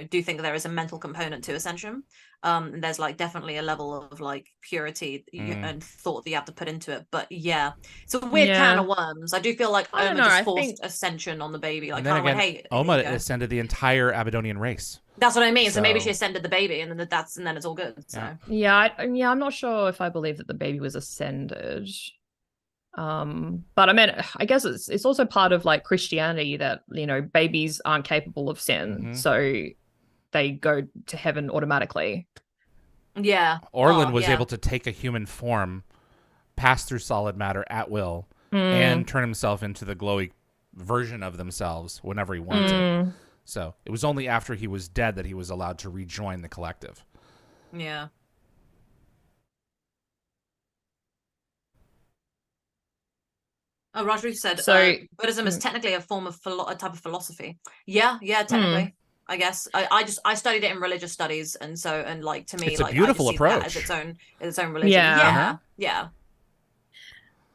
do think there is a mental component to ascension. And there's like definitely a level of like purity and thought that you have to put into it. But yeah, it's a weird can of worms. I do feel like Oma just forced ascension on the baby. Like kind of went, hey, Oma ascended the entire Aberdonian race. That's what I mean. So maybe she ascended the baby, and then it's all good. So I'm not sure if I believe that the baby was ascended. But I mean, I guess it's also part of like Christianity that babies aren't capable of sin, so they go to heaven automatically. Yeah, Orlin was able to take a human form, pass through solid matter at will, and turn himself into the glowy version of themselves whenever he wanted. So it was only after he was dead that he was allowed to rejoin the collective. Yeah. Roger said, Buddhism is technically a form of a type of philosophy. Yeah, technically. I guess I studied it in religious studies, and like to me, it's a beautiful approach as its own religion. Yeah.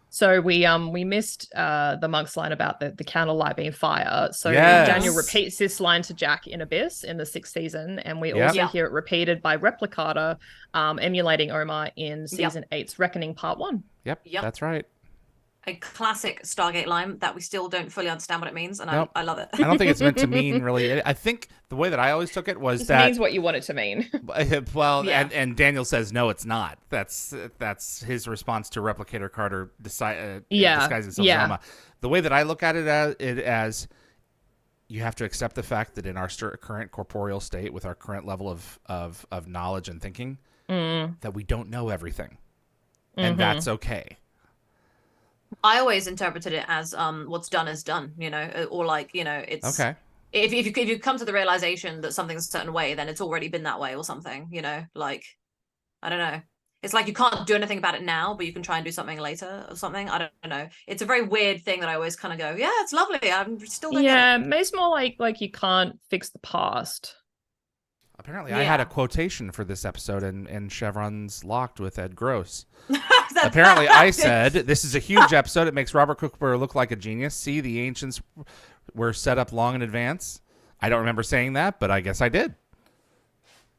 So we missed the monk's line about the candlelight being fire. So Daniel repeats this line to Jack in Abyss in the 6th season, and we also hear it repeated by Replicator, emulating Omar in season 8's Reckoning Part 1. Yep, that's right. A classic Stargate line that we still don't fully understand what it means, and I love it. I don't think it's meant to mean really. I think the way that I always took it was that means what you want it to mean. Well, and Daniel says no, it's not. That's his response to Replicator Carter disguising himself as Oma. The way that I look at it as you have to accept the fact that in our current corporeal state, with our current level of knowledge and thinking, that we don't know everything, and that's okay. I always interpreted it as what's done is done, or like, it's okay. If you come to the realization that something's a certain way, then it's already been that way or something, like, I don't know. It's like you can't do anything about it now, but you can try and do something later or something. I don't know. It's a very weird thing that I always kind of go, yeah, it's lovely. I'm still don't get it. It's more like you can't fix the past. Apparently, I had a quotation for this episode in Chevron's Locked with Ed Gross. Apparently, I said, this is a huge episode. It makes Robert Cooper look like a genius. See, the ancients were set up long in advance. I don't remember saying that, but I guess I did.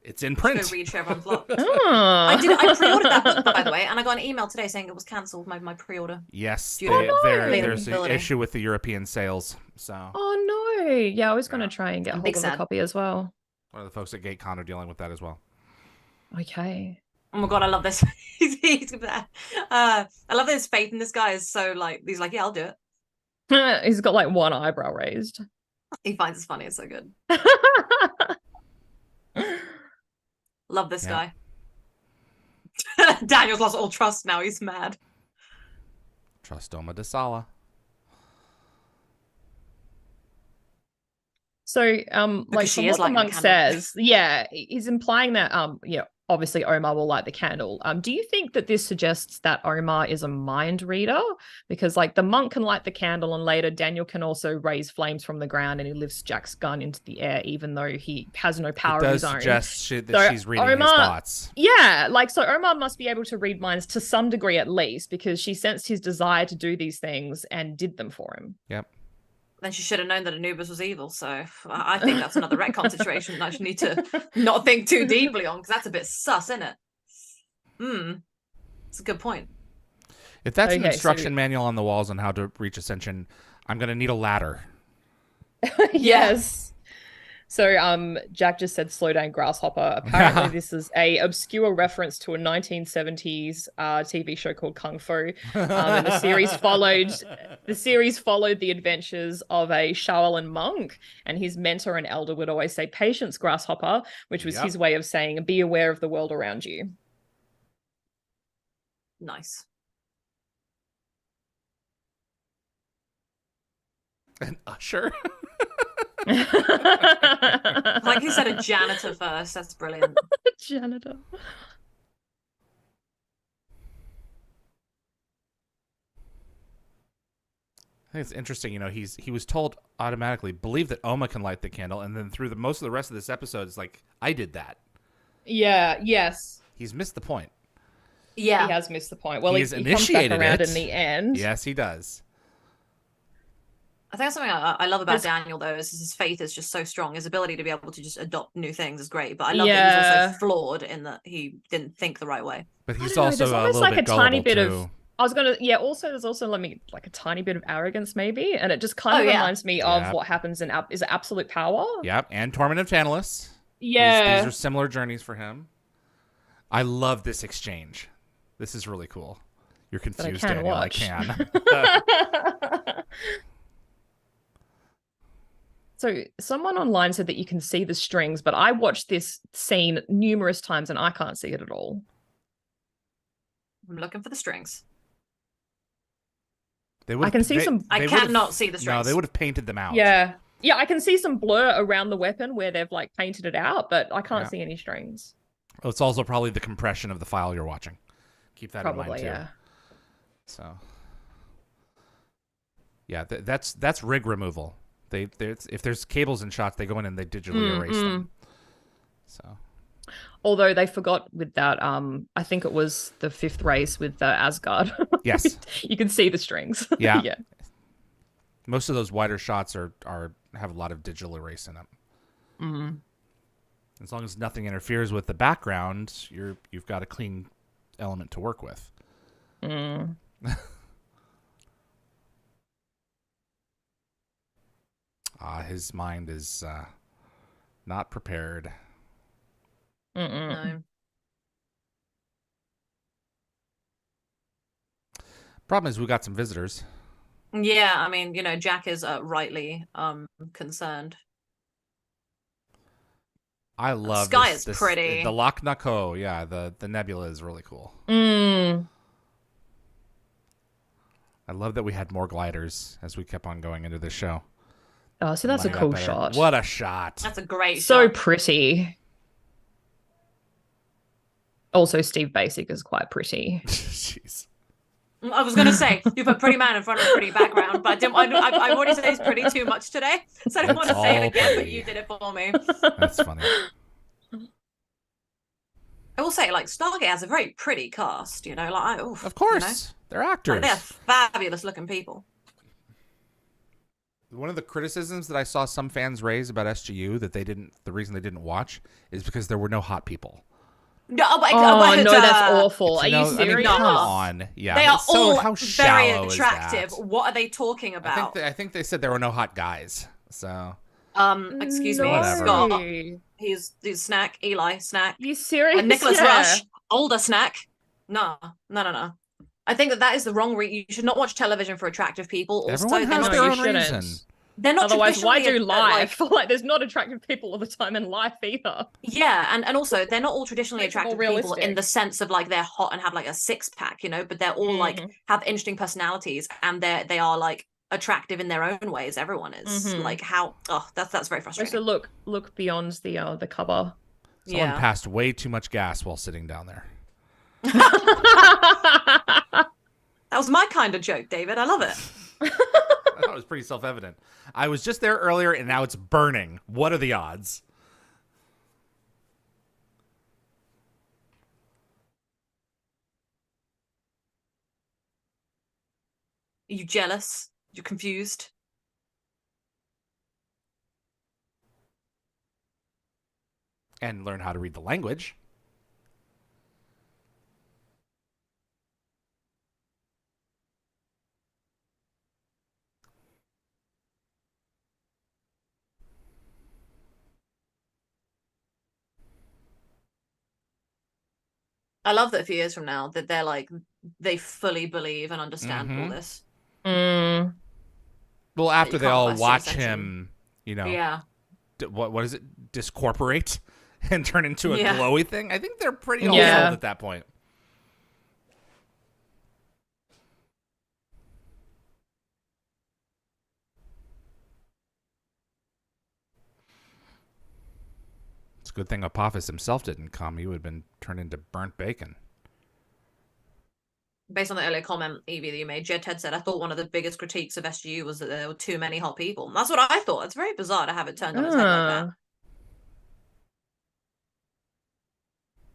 It's in print. Go read Chevron's Locked. I pre-ordered that book, by the way, and I got an email today saying it was cancelled, my pre-order. Yes, there's an issue with the European sales. So. Oh, no. Yeah, I was going to try and get hold of a copy as well. One of the folks at GateCon are dealing with that as well. Okay. Oh my god, I love this. I love his faith in this guy is so like he's like, yeah, I'll do it. He's got like one eyebrow raised. He finds it funny. It's so good. Love this guy. Daniel's lost all trust now. He's mad. Trust Oma de Sala. So, like from what the monk says, he's implying that, obviously Omar will light the candle. Do you think that this suggests that Omar is a mind reader? Because like the monk can light the candle, and later Daniel can also raise flames from the ground, and he lifts Jack's gun into the air, even though he has no power of his own. It does suggest that she's reading his thoughts. Yeah, like so Omar must be able to read minds to some degree at least, because she sensed his desire to do these things and did them for him. Yep. Then she should have known that Anubis was evil. So I think that's another retcon situation that I should need to not think too deeply on, because that's a bit sus, isn't it? It's a good point. If that's an instruction manual on the walls on how to reach ascension, I'm going to need a ladder. Yes. So Jack just said slow down grasshopper. Apparently this is a obscure reference to a 1970s TV show called Kung Fu. And the series followed the adventures of a Shaolin monk, and his mentor and elder would always say patience grasshopper, which was his way of saying be aware of the world around you. Nice. An usher? Like he said a janitor first. That's brilliant. Janitor. I think it's interesting, you know, he was told automatically, believe that Oma can light the candle, and then through most of the rest of this episode, it's like, I did that. Yeah, yes. He's missed the point. Yeah. He has missed the point. Well, he comes back around in the end. Yes, he does. I think something I love about Daniel, though, is his faith is just so strong. His ability to be able to just adopt new things is great. But I love that he's also flawed in that he didn't think the right way. But he's also a little bit gullible, too. I was gonna, there's also like a tiny bit of arrogance, maybe, and it just kind of reminds me of what happens in is it Absolute Power? Yep, and Torment of Tantalus. Yeah, these are similar journeys for him. I love this exchange. This is really cool. You're confused, Daniel. I can. So someone online said that you can see the strings, but I watched this scene numerous times and I can't see it at all. I'm looking for the strings. I can see some. I cannot see the strings. No, they would have painted them out. Yeah, I can see some blur around the weapon where they've like painted it out, but I can't see any strings. Oh, it's also probably the compression of the file you're watching. Keep that in mind too. Yeah. So, yeah, that's rig removal. If there's cables in shots, they go in and they digitally erase them. So, although they forgot with that, I think it was the 5th race with Asgard. Yes, you can see the strings. Yeah, yeah. Most of those wider shots have a lot of digital erase in them. Mm-hmm. As long as nothing interferes with the background, you've got a clean element to work with. Mm. His mind is not prepared. No. Problem is, we got some visitors. Yeah, I mean, you know, Jack is rightly concerned. I love Sky is pretty. The Loch Nako, yeah, the nebula is really cool. I love that we had more gliders as we kept on going into this show. Oh, so that's a cool shot. What a shot. That's a great shot. So pretty. Also, Steve Basic is quite pretty. Jeez. I was going to say, you put pretty man in front of a pretty background, but I've already said it's pretty too much today, so I don't want to say it again, but you did it for me. That's funny. I will say, like, Stargate has a very pretty cast, you know, like, of course, you know? They're actors. Like, they're fabulous looking people. One of the criticisms that I saw some fans raise about SGU the reason they didn't watch is because there were no hot people. No, that's awful. Are you serious? I mean, come on. Yeah. They are all how very attractive. What are they talking about? I think they said there were no hot guys. So. Excuse me, Scott. He's Snack, Eli, Snack. You serious? And Nicholas Rush, older Snack. No. I think that is the wrong reason. You should not watch television for attractive people. Everyone has their own reason. They're not. Otherwise, why do life? Like, there's not attractive people all the time in life either. Yeah, and also they're not all traditionally attractive people in the sense of like they're hot and have like a 6-pack, you know. But they're all like have interesting personalities and they are like attractive in their own ways. Everyone is like how. Oh, that's very frustrating. So look beyond the cover. Someone passed way too much gas while sitting down there. That was my kind of joke, David. I love it. I thought it was pretty self-evident. I was just there earlier, and now it's burning. What are the odds? Are you jealous? You're confused? And learn how to read the language. I love that a few years from now that they're like, they fully believe and understand all this. Mm. Well, after they all watch him, you know, yeah. What is it? Discorporate and turn into a glowy thing. I think they're pretty all sold at that point. It's a good thing Apophis himself didn't come. He would have been turned into burnt bacon. Based on the earlier comment, Yvie, that you made, Jed Ted said, I thought one of the biggest critiques of SGU was that there were too many hot people. That's what I thought. It's very bizarre to have it turned on its head like that.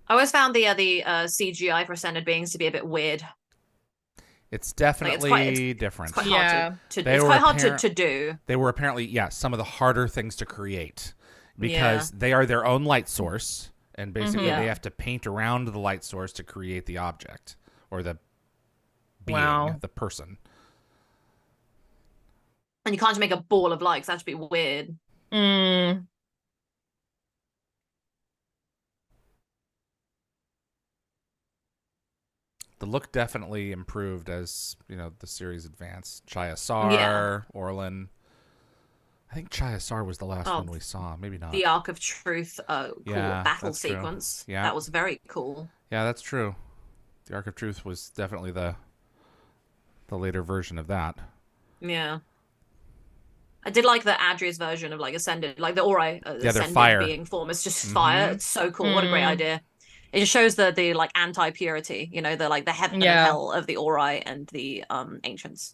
I always found the CGI for ascended beings to be a bit weird. It's definitely different. It's quite hard it's quite hard to do. They were apparently, some of the harder things to create because they are their own light source, and basically they have to paint around the light source to create the object or the being, the person. And you can't just make a ball of light, 'cause that'd be weird. Mm. The look definitely improved as, the series advanced. Chaya Sar, Orlin. I think Chaya Sar was the last one we saw. Maybe not. The Arc of Truth cool battle sequence. Yeah. That was very cool. Yeah, that's true. The Arc of Truth was definitely the later version of that. Yeah. I did like the Adria's version of like Ascended, like the Ori Ascended fire. being form. It's just fire. It's so cool. What a great idea. It just shows the like anti-purity, the like the heaven and hell of the Ori and the ancients,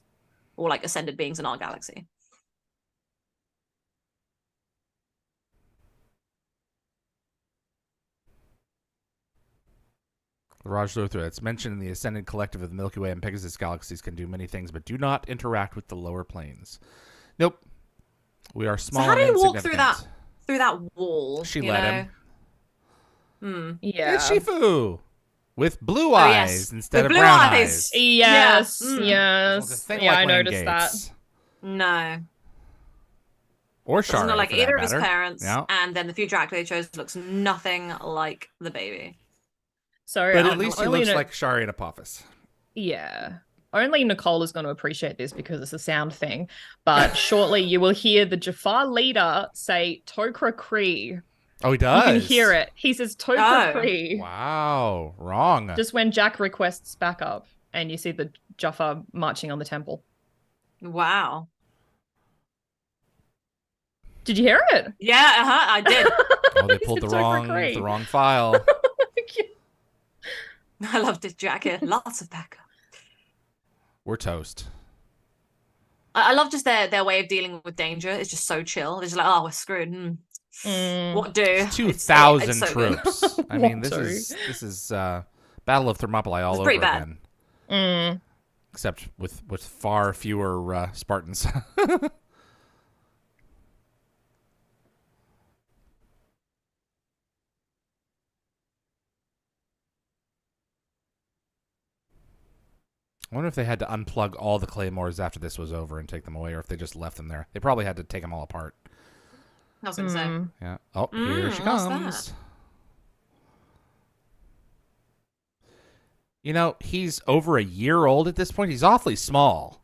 or like ascended beings in our galaxy. Raj Lothar, it's mentioned in the Ascended Collective of the Milky Way and Pegasus galaxies can do many things, but do not interact with the lower planes. Nope. We are small. So how and do you walk insignificant. through that wall? She let him. Yeah. It's Shifu with blue eyes instead of brown eyes. Yes. Yes. Yeah, I noticed that. No. Or Shara. Doesn't look like either of his matter. parents. Yeah. And then the future actor they chose looks nothing like the baby. So, but at least he looks like Shari and Apophis. Yeah. Only Nicole is going to appreciate this because it's a sound thing. But shortly you will hear the Jafar leader say Tok'ra Kree. Oh, he does? You can hear it. He says Tok'ra Kree. Wow. Wrong. Just when Jack requests backup and you see the Jafar marching on the temple. Wow. Did you hear it? Yeah, I did. Oh, they pulled the wrong file. I loved his jacket. Lots of backup. We're toast. I love just their way of dealing with danger. It's just so chill. They're just like, oh, we're screwed. What do? It's 2,000 troops. I mean, this is Battle of Thermopylae all over again. Except with far fewer Spartans. I wonder if they had to unplug all the claymores after this was over and take them away, or if they just left them there. They probably had to take them all apart. I was going to say. Yeah. Oh, here she comes. He's over a year old at this point. He's awfully small.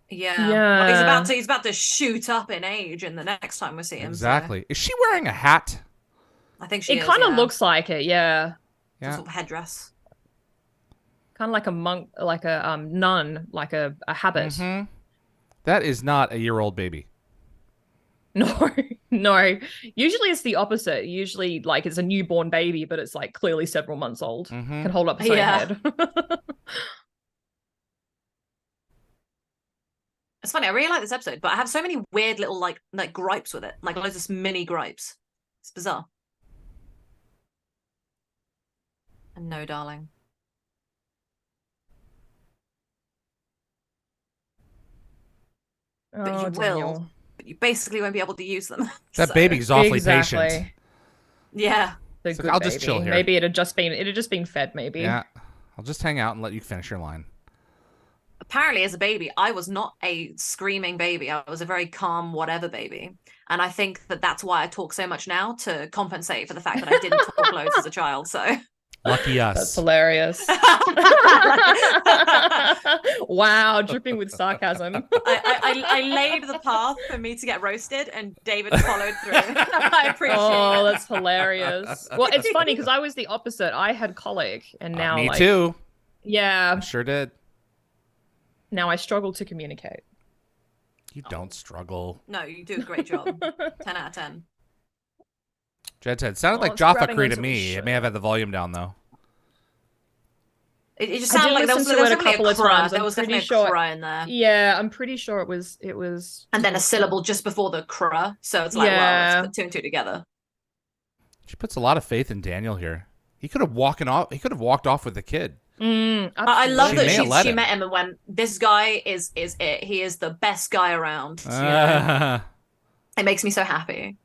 Yeah. Well, he's about to shoot up in age in the next time we see him. Exactly. So. Is she wearing a hat? I think she is. It kind of looks like it, yeah. Some sort of headdress. Kind of like a monk, like a nun, like a habit. That is not a year-old baby. No. No, usually it's the opposite. Usually, like, it's a newborn baby, but it's like clearly several months old. Mm-hmm. Can hold up its own head. It's funny. I really like this episode, but I have so many weird little like gripes with it, like loads of mini gripes. It's bizarre. And no, darling. But you will. But you basically won't be able to use them. That baby's awfully patient. Yeah. So I'll just chill here. Maybe it had just been fed. Maybe. Yeah. I'll just hang out and let you finish your line. Apparently, as a baby, I was not a screaming baby. I was a very calm, whatever baby. And I think that's why I talk so much now, to compensate for the fact that I didn't talk loads as a child. So lucky us. That's hilarious. Wow, dripping with sarcasm. I laid the path for me to get roasted, and David followed through. I appreciate it. Oh, that's hilarious. Well, it's funny because I was the opposite. I had colic, and now me too. Yeah, I sure did. Now I struggle to communicate. You don't struggle. No, you do a great job. 10 out of 10. Jed said, sounded like Jaffa Cree to me. It may have had the volume down, though. It just sounded like there was a couple of times. There was definitely a cry in there. Yeah, I'm pretty sure it was. And then a syllable just before the cr. So it's like, well, let's put two and two together. She puts a lot of faith in Daniel here. He could have walked off with the kid. I love that she met him and went, this guy is it. He is the best guy around. You know? It makes me so happy.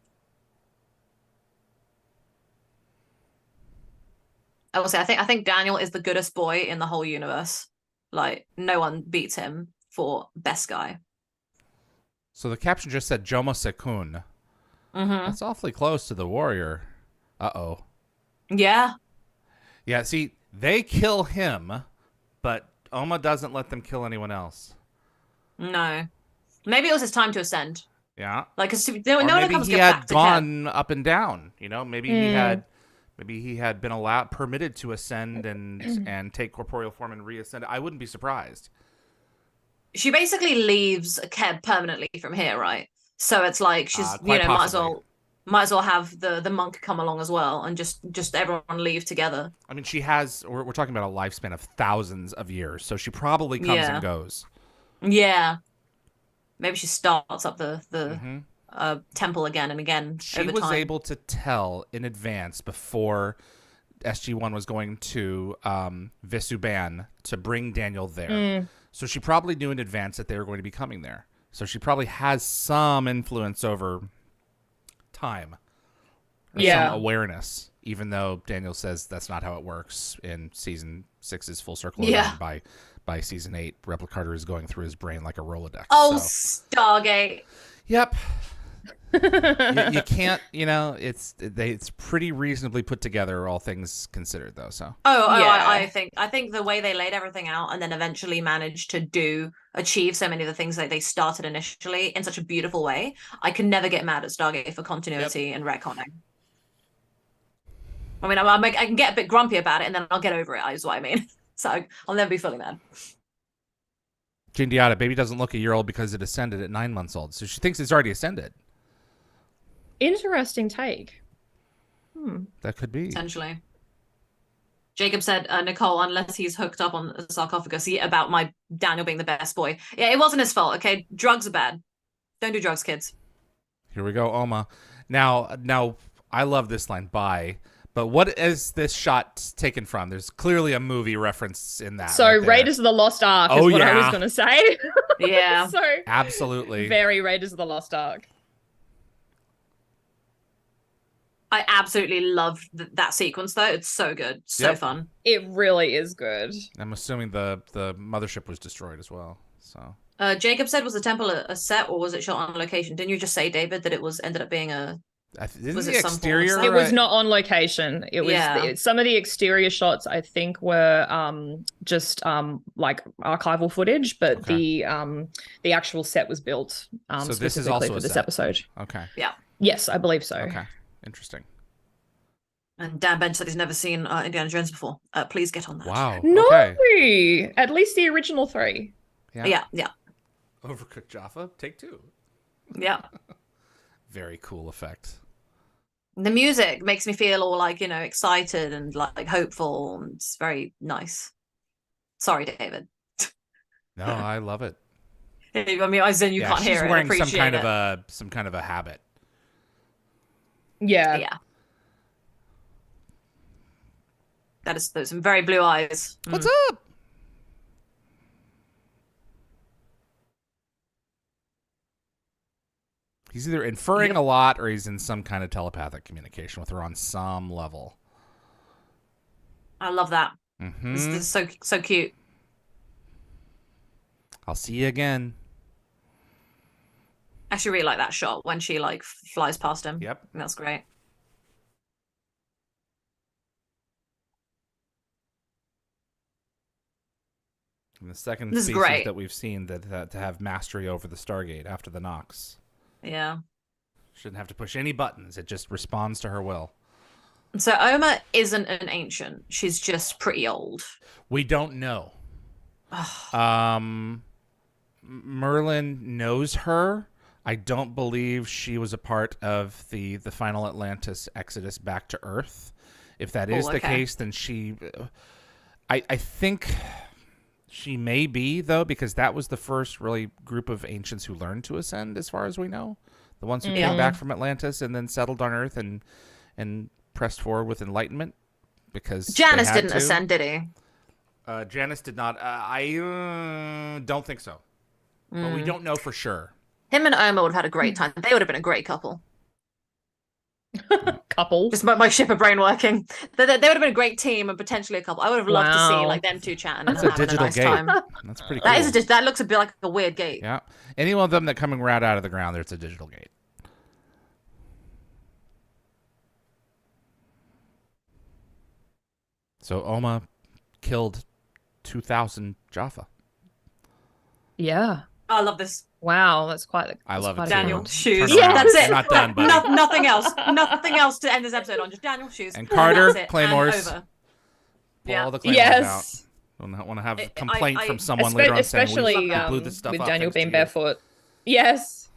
I will say, I think Daniel is the goodest boy in the whole universe. Like, no one beats him for best guy. So the caption just said Jomo Sekun. That's awfully close to the warrior. Uh-oh. Yeah. Yeah, see, they kill him, but Oma doesn't let them kill anyone else. No. Maybe it was his time to ascend. Yeah. Like, because maybe he had gone up and down. You know, maybe he had been permitted to ascend and take corporeal form and reascend. I wouldn't be surprised. She basically leaves Keb permanently from here, right? So it's like she's might as well have the monk come along as well, and just everyone leave together. I mean, she has. We're talking about a lifespan of thousands of years, so she probably comes and goes. Yeah. Maybe she starts up the temple again and again. She was able to tell in advance before SG-1 was going to Visuban to bring Daniel there. So she probably knew in advance that they were going to be coming there. So she probably has some influence over time. Some awareness, even though Daniel says that's not how it works in season 6's Full Circle. By season 8, Replica Carter is going through his brain like a Rolodex. Oh, so. Stargate. Yep. you can't, it's pretty reasonably put together, all things considered, though. So. I think the way they laid everything out and then eventually managed to achieve so many of the things that they started initially in such a beautiful way, I can never get mad at Stargate for continuity and retconning. I mean, I can get a bit grumpy about it, and then I'll get over it. Is what I mean. So I'll never be fully mad. Jane Diata, baby doesn't look a year old because it ascended at 9 months old. So she thinks it's already ascended. Interesting take. That could be. Potentially. Jacob said, Nicole, unless he's hooked up on a sarcophagus, about my Daniel being the best boy. Yeah, it wasn't his fault, okay? Drugs are bad. Don't do drugs, kids. Here we go, Oma. Now, I love this line, bye. But what is this shot taken from? There's clearly a movie reference in that. So Raiders of the Lost Ark is what I was going to say. Yeah. So absolutely. Very Raiders of the Lost Ark. I absolutely loved that sequence, though. It's so good. So fun. It really is good. I'm assuming the mothership was destroyed as well. So Jacob said, was the temple a set or was it shot on location? Didn't you just say, David, that it ended up being a... Was the exterior? It was not on location. It was some of the exterior shots I think were just like archival footage, but the actual set was built so this is also for this episode. Okay. Yeah. Yes, I believe so. Okay. Interesting. And Dan Bench said he's never seen Indiana Jones before. Please get on that. Wow. No. Okay. At least the original 3. Yeah. Overcooked Jaffa, take 2. Yeah. very cool effect. The music makes me feel all like, excited and like hopeful. And it's very nice. Sorry, David. No, I love it. I mean, as in you can't hear it. She's wearing some kind of a habit. Yeah. Yeah. Those some very blue eyes. What's up? He's either inferring a lot or he's in some kind of telepathic communication with her on some level. I love that. Mm-hmm. This is so cute. I'll see you again. I actually really like that shot when she like flies past him. Yep. That's great. And the second This is species great. that we've seen that to have mastery over the Stargate after the Nox. Yeah. Shouldn't have to push any buttons. It just responds to her will. So Oma isn't an ancient. She's just pretty old. We don't know. Merlin knows her. I don't believe she was a part of the final Atlantis exodus back to Earth. If that is the case, then I think she may be, though, because that was the first really group of ancients who learned to ascend, as far as we know. The ones who came back from Atlantis and then settled on Earth and pressed forward with enlightenment. Because Janice didn't ascend, did he? Janice did not. I don't think so. But we don't know for sure. Him and Oma would have had a great time. They would have been a great couple. Couple? Just my shipper brain working. They would have been a great team and potentially a couple. I would have loved to see like them two chatting. That's and a digital nice gate. Time. That's pretty cool. That looks a bit like a weird gate. Yeah. Any one of them that coming right out of the ground, there's a digital gate. So Oma killed 2,000 Jaffa. Yeah. Oh, I love this. Wow, that's quite. I love it. Daniel Too. shoes. Yeah, that's it. Not done, buddy. Nothing else. Nothing else to end this episode on. Just Daniel shoes. And Carter, That's it. Claymores. And over. Pull all the Claymores Yes. out. Want to have a complaint from someone Espe- later on especially saying we blew this stuff with up Daniel thanks to being you. barefoot. Yes.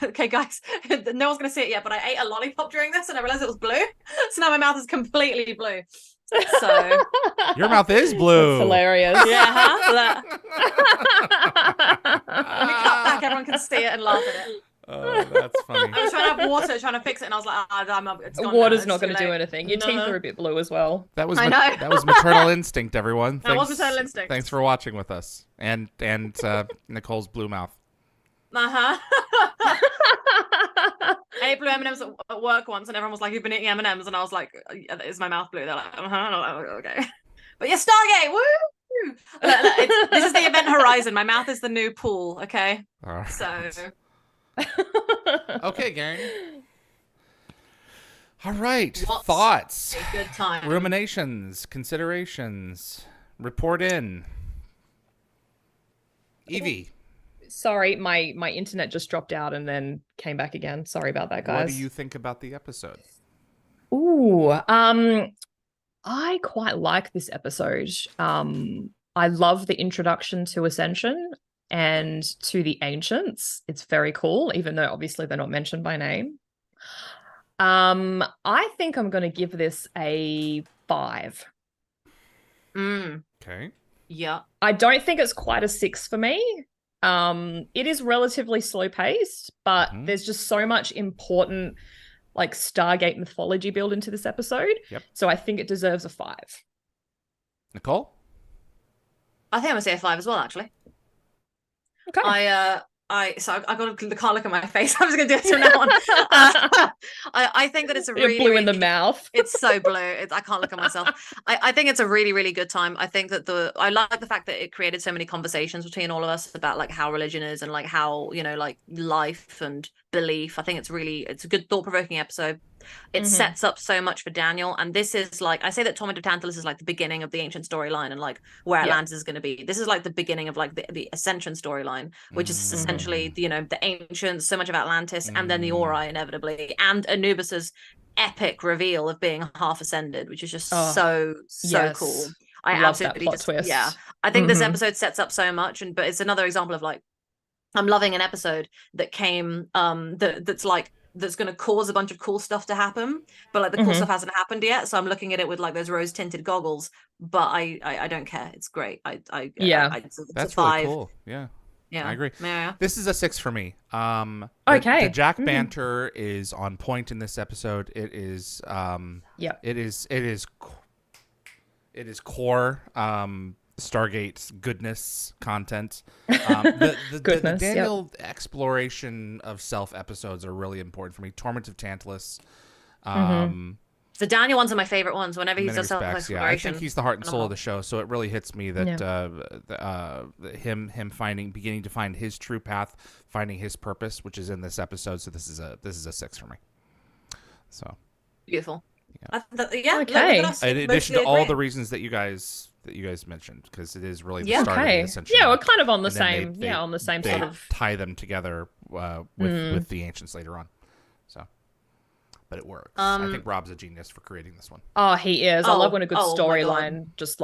Okay, guys, no one's going to see it yet, but I ate a lollipop during this and I realized it was blue. So now my mouth is completely blue. So Your mouth is blue. That's hilarious. yeah, huh? Let me cut back. Everyone can see it and laugh at it. Oh, that's funny. I was trying to have water, trying to fix it, and I was like, it's gone Water's now. not going to do anything. Your teeth are a bit blue as well. That was I know. that was maternal instinct, everyone. That was maternal instinct. Thanks for watching with us, and Nicole's blue mouth. I ate blue M&Ms at work once, and everyone was like, "You've been eating M&Ms," and I was like, "Is my mouth blue?" They're like, "Okay." But yeah, Stargate, woo! This is the event horizon. My mouth is the new pool. Okay, All right. so Okay, Garen. All right. What's Thoughts, a good time. ruminations, considerations. Report in. Yvie. Sorry, my internet just dropped out and then came back again. Sorry about that, guys. What do you think about the episode? Ooh, I quite like this episode. I love the introduction to Ascension and to the Ancients. It's very cool, even though obviously they're not mentioned by name. I think I'm going to give this a 5. Okay. Yeah. I don't think it's quite a 6 for me. It is relatively slow paced, but there's just so much important like Stargate mythology built into this episode. Yep. So I think it deserves a 5. Nicole? I think I'm gonna say a 5 as well, actually. Okay. I got the can't look at my face. I'm just gonna do it from now on. I think that it's a really blue in the mouth. It's so blue. I can't look at myself. I think it's a really, really good time. I think that I like the fact that it created so many conversations between all of us about like how religion is and like how, like life and belief. I think it's a good thought-provoking episode. It sets up so much for Daniel, and this is like, I say that Tom and Tantalus is like the beginning of the ancient storyline and like where Atlantis is going to be. This is like the beginning of like the Ascension storyline, which is essentially the ancients, so much of Atlantis, and then the Ori inevitably, and Anubis's epic reveal of being half ascended, which is just so cool. I love absolutely that plot twist. Yeah, I think this episode sets up so much, but it's another example of like, I'm loving an episode that came that's like that's going to cause a bunch of cool stuff to happen, but like the cool stuff hasn't happened yet. So I'm looking at it with like those rose tinted goggles, but I don't care. It's great. It's That's a 5. really cool. Yeah. Yeah, I agree. Yeah. This is a 6 for me. Okay. The Jack banter is on point in this episode. It is it is core Stargate's goodness content. The Daniel exploration of self episodes are really important for me. Torment of Tantalus. The Daniel ones are my favorite ones. Whenever he's a self-exploration, I think he's the heart and soul of the show. So it really hits me that him beginning to find his true path, finding his purpose, which is in this episode. So this is a 6 for me. So beautiful. Yeah. Okay. In addition to all the reasons that you guys mentioned, because it is really the start of the Ascension. Yeah, we're kind of on the same. They sort of tie them together with the Ancients later on. So. But it works. I think Rob's a genius for creating this one. Oh, he is. I love when a good storyline just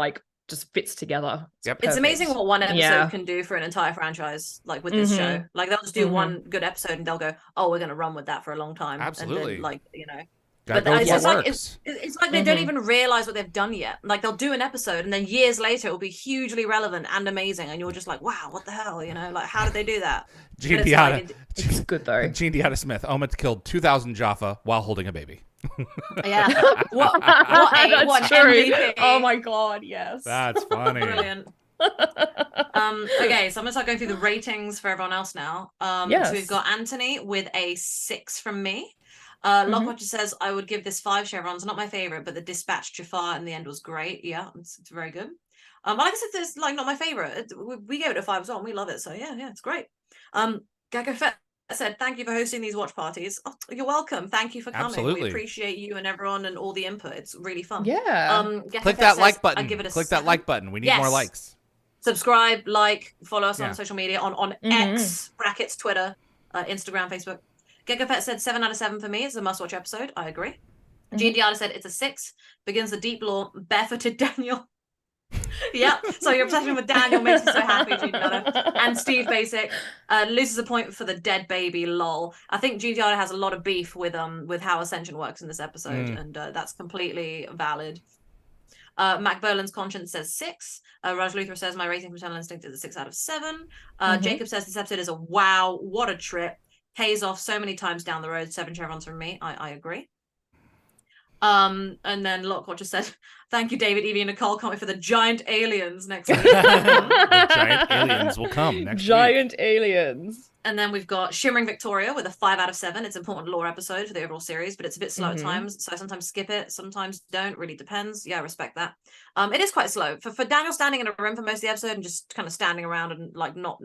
fits together. It's amazing what one episode can do for an entire franchise, like with this show. Like they'll just do one good episode and they'll go, "Oh, we're going to run with that for a long time." Absolutely. And then, But it's like they don't even realize what they've done yet. Like they'll do an episode and then years later it will be hugely relevant and amazing, and you're just like, wow, what the hell, like how did they do that? Gene Deotta, it's good though. Gene Deotta Smith, Omid killed 2,000 Jaffa while holding a baby. Yeah, what MVP. Oh my god, yes, that's funny. Brilliant. Okay, so I'm gonna start going through the ratings for everyone else now. So we've got Anthony with a 6 from me. Lockwatcher says, I would give this 5 chevrons. Not my favorite, but the dispatch Jafar in the end was great. Yeah, it's very good. Like I said, it's like not my favorite. We gave it a 5 as well, and we love it. So yeah, it's great. Gago Fett said, thank you for hosting these watch parties. Oh, you're welcome. Thank you for coming. Absolutely. We appreciate you and everyone and all the input. It's really fun. Yeah. Click that like button. Click that like button. We need more likes. Subscribe, follow us on social media on X brackets Twitter, Instagram, Facebook. Gecko Pet said 7 out of 7 for me. It's a must-watch episode. I agree. Gene Deotta said it's a 6. Begins the deep lore. Barefooted Daniel. Yeah. So your obsession with Daniel makes me so happy, Gene Deotta. And Steve Basic loses a point for the dead baby. Lol. I think Gene Deotta has a lot of beef with how Ascension works in this episode, and that's completely valid. Mac Berlin's conscience says 6. Raj Luthra says my rating for Maternal Instinct is a 6 out of 7. Jacob says this episode is a wow. What a trip. Pays off so many times down the road. 7 chevrons from me. I agree. And then Lockwatcher said, thank you, David, Yvie, and Nicole. Can't wait for the giant aliens next week. The giant aliens will come next week. Giant aliens. And then we've got Shimmering Victoria with a 5 out of 7. It's an important lore episode for the overall series, but it's a bit slow at times. So I sometimes skip it, sometimes don't. Really depends. Yeah, I respect that. It is quite slow. For Daniel standing in a room for most of the episode and just kind of standing around and like not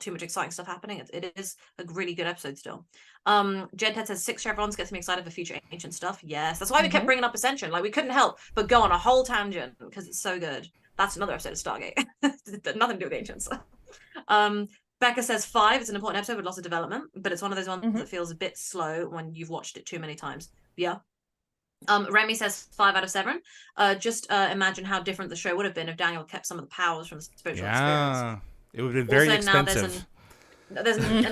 too much exciting stuff happening, it is a really good episode still. Jedhead says 6 chevrons gets me excited for future ancient stuff. Yes, that's why we kept bringing up Ascension. Like we couldn't help but go on a whole tangent because it's so good. That's another episode of Stargate. Nothing to do with ancients. Becca says 5. It's an important episode with lots of development, but it's one of those ones that feels a bit slow when you've watched it too many times. Yeah. Remy says 5 out of 7. Just imagine how different the show would have been if Daniel kept some of the powers from the spiritual experience. It would have been very expensive. There's an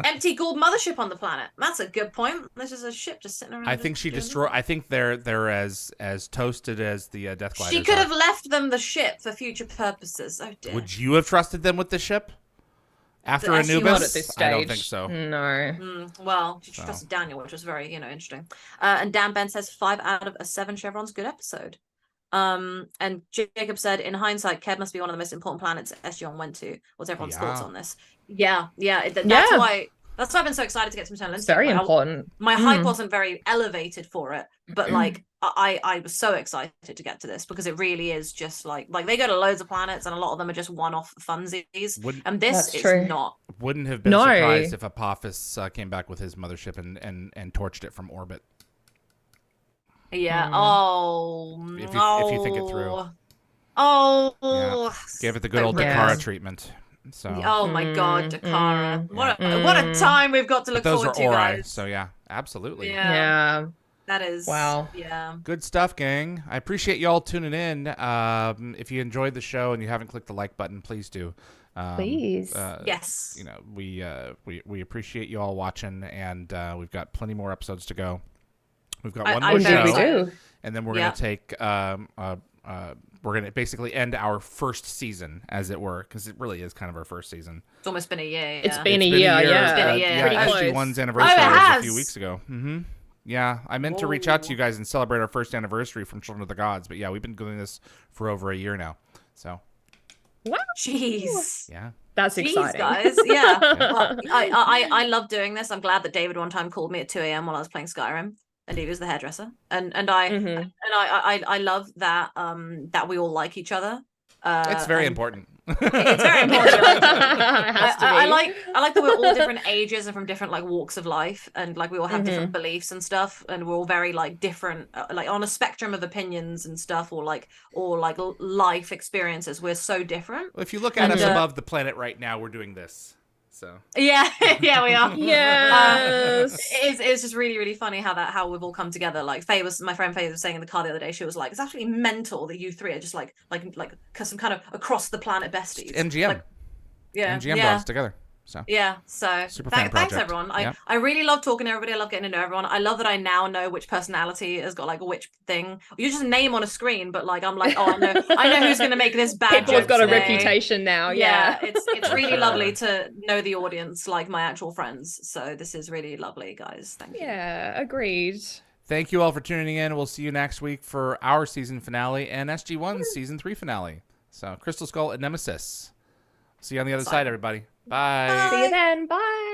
empty gold mothership on the planet. That's a good point. There's just a ship just sitting around. I think she destroyed. I think they're as toasted as the Death Gliders. She could have left them the ship for future purposes. Oh dear. Would you have trusted them with the ship? After Anubis? Not at this stage. I don't think so. No. Well, she trusted Daniel, which was very, interesting. And Dan Ben says 5 out of a 7 chevrons. Good episode. And Jacob said, in hindsight, Keb must be one of the most important planets SG-1 went to. What's everyone's thoughts on this? Yeah. That's why I've been so excited to get to Maternal Instinct. Very important. My hype wasn't very elevated for it, but I was so excited to get to this because it really is just like they go to loads of planets and a lot of them are just one-off funsies. And this is not. Wouldn't have been surprised if Apophis came back with his mothership and torched it from orbit. Yeah. If you think it through. Gave it the good old Dakara treatment. So. Oh my God, Dakara! What a time we've got to look forward to, guys. So yeah, absolutely. Yeah. That is wow. Yeah. Good stuff, gang. I appreciate y'all tuning in. If you enjoyed the show and you haven't clicked the like button, please do. Please. Yes. You know, we appreciate you all watching, and we've got plenty more episodes to go. We've got one more show, we do. and then we're gonna take we're gonna basically end our first season, as it were, because it really is kind of our first season. It's almost been a year. Yeah. It's been a year. Yeah. It's been a year. Pretty close. SG-1's anniversary was a few weeks ago. Yeah, I meant to reach out to you guys and celebrate our first anniversary from Children of the Gods, but yeah, we've been doing this for over a year now. So, wow, jeez, yeah, that's exciting, guys. Yeah, well, I love doing this. I'm glad that David one time called me at 2 a.m. while I was playing Skyrim, and he was the hairdresser, and I love that that we all like each other. It's very important. It's very important. I like that we're all different ages and from different like walks of life, and like we all have different beliefs and stuff, and we're all very like different, like on a spectrum of opinions and stuff, or like life experiences. We're so different. Well, if you look at us above the planet right now, we're doing this. So yeah, yeah, we are. Yes, it's just really, really funny how we've all come together. Like my friend Faye was saying in the car the other day, she was like, "It's actually mental that you three are just like some kind of across the planet besties." MGM, like, yeah, MGM brought us together. So yeah, so super fan thanks project. everyone. I really love talking to everybody. I love getting to know everyone. I love that I now know which personality has got like which thing. You just name on a screen, but like I'm like, oh, I know who's gonna make this bad. People have got today. A reputation now. Yeah, it's really lovely to know the audience, like my actual friends. So this is really lovely, guys. Thank you. Yeah, agreed. Thank you all for tuning in. We'll see you next week for our season finale and SG-1's season 3 finale. So Crystal Skull and Nemesis. See you on the other side, everybody. Bye. See you then. Bye.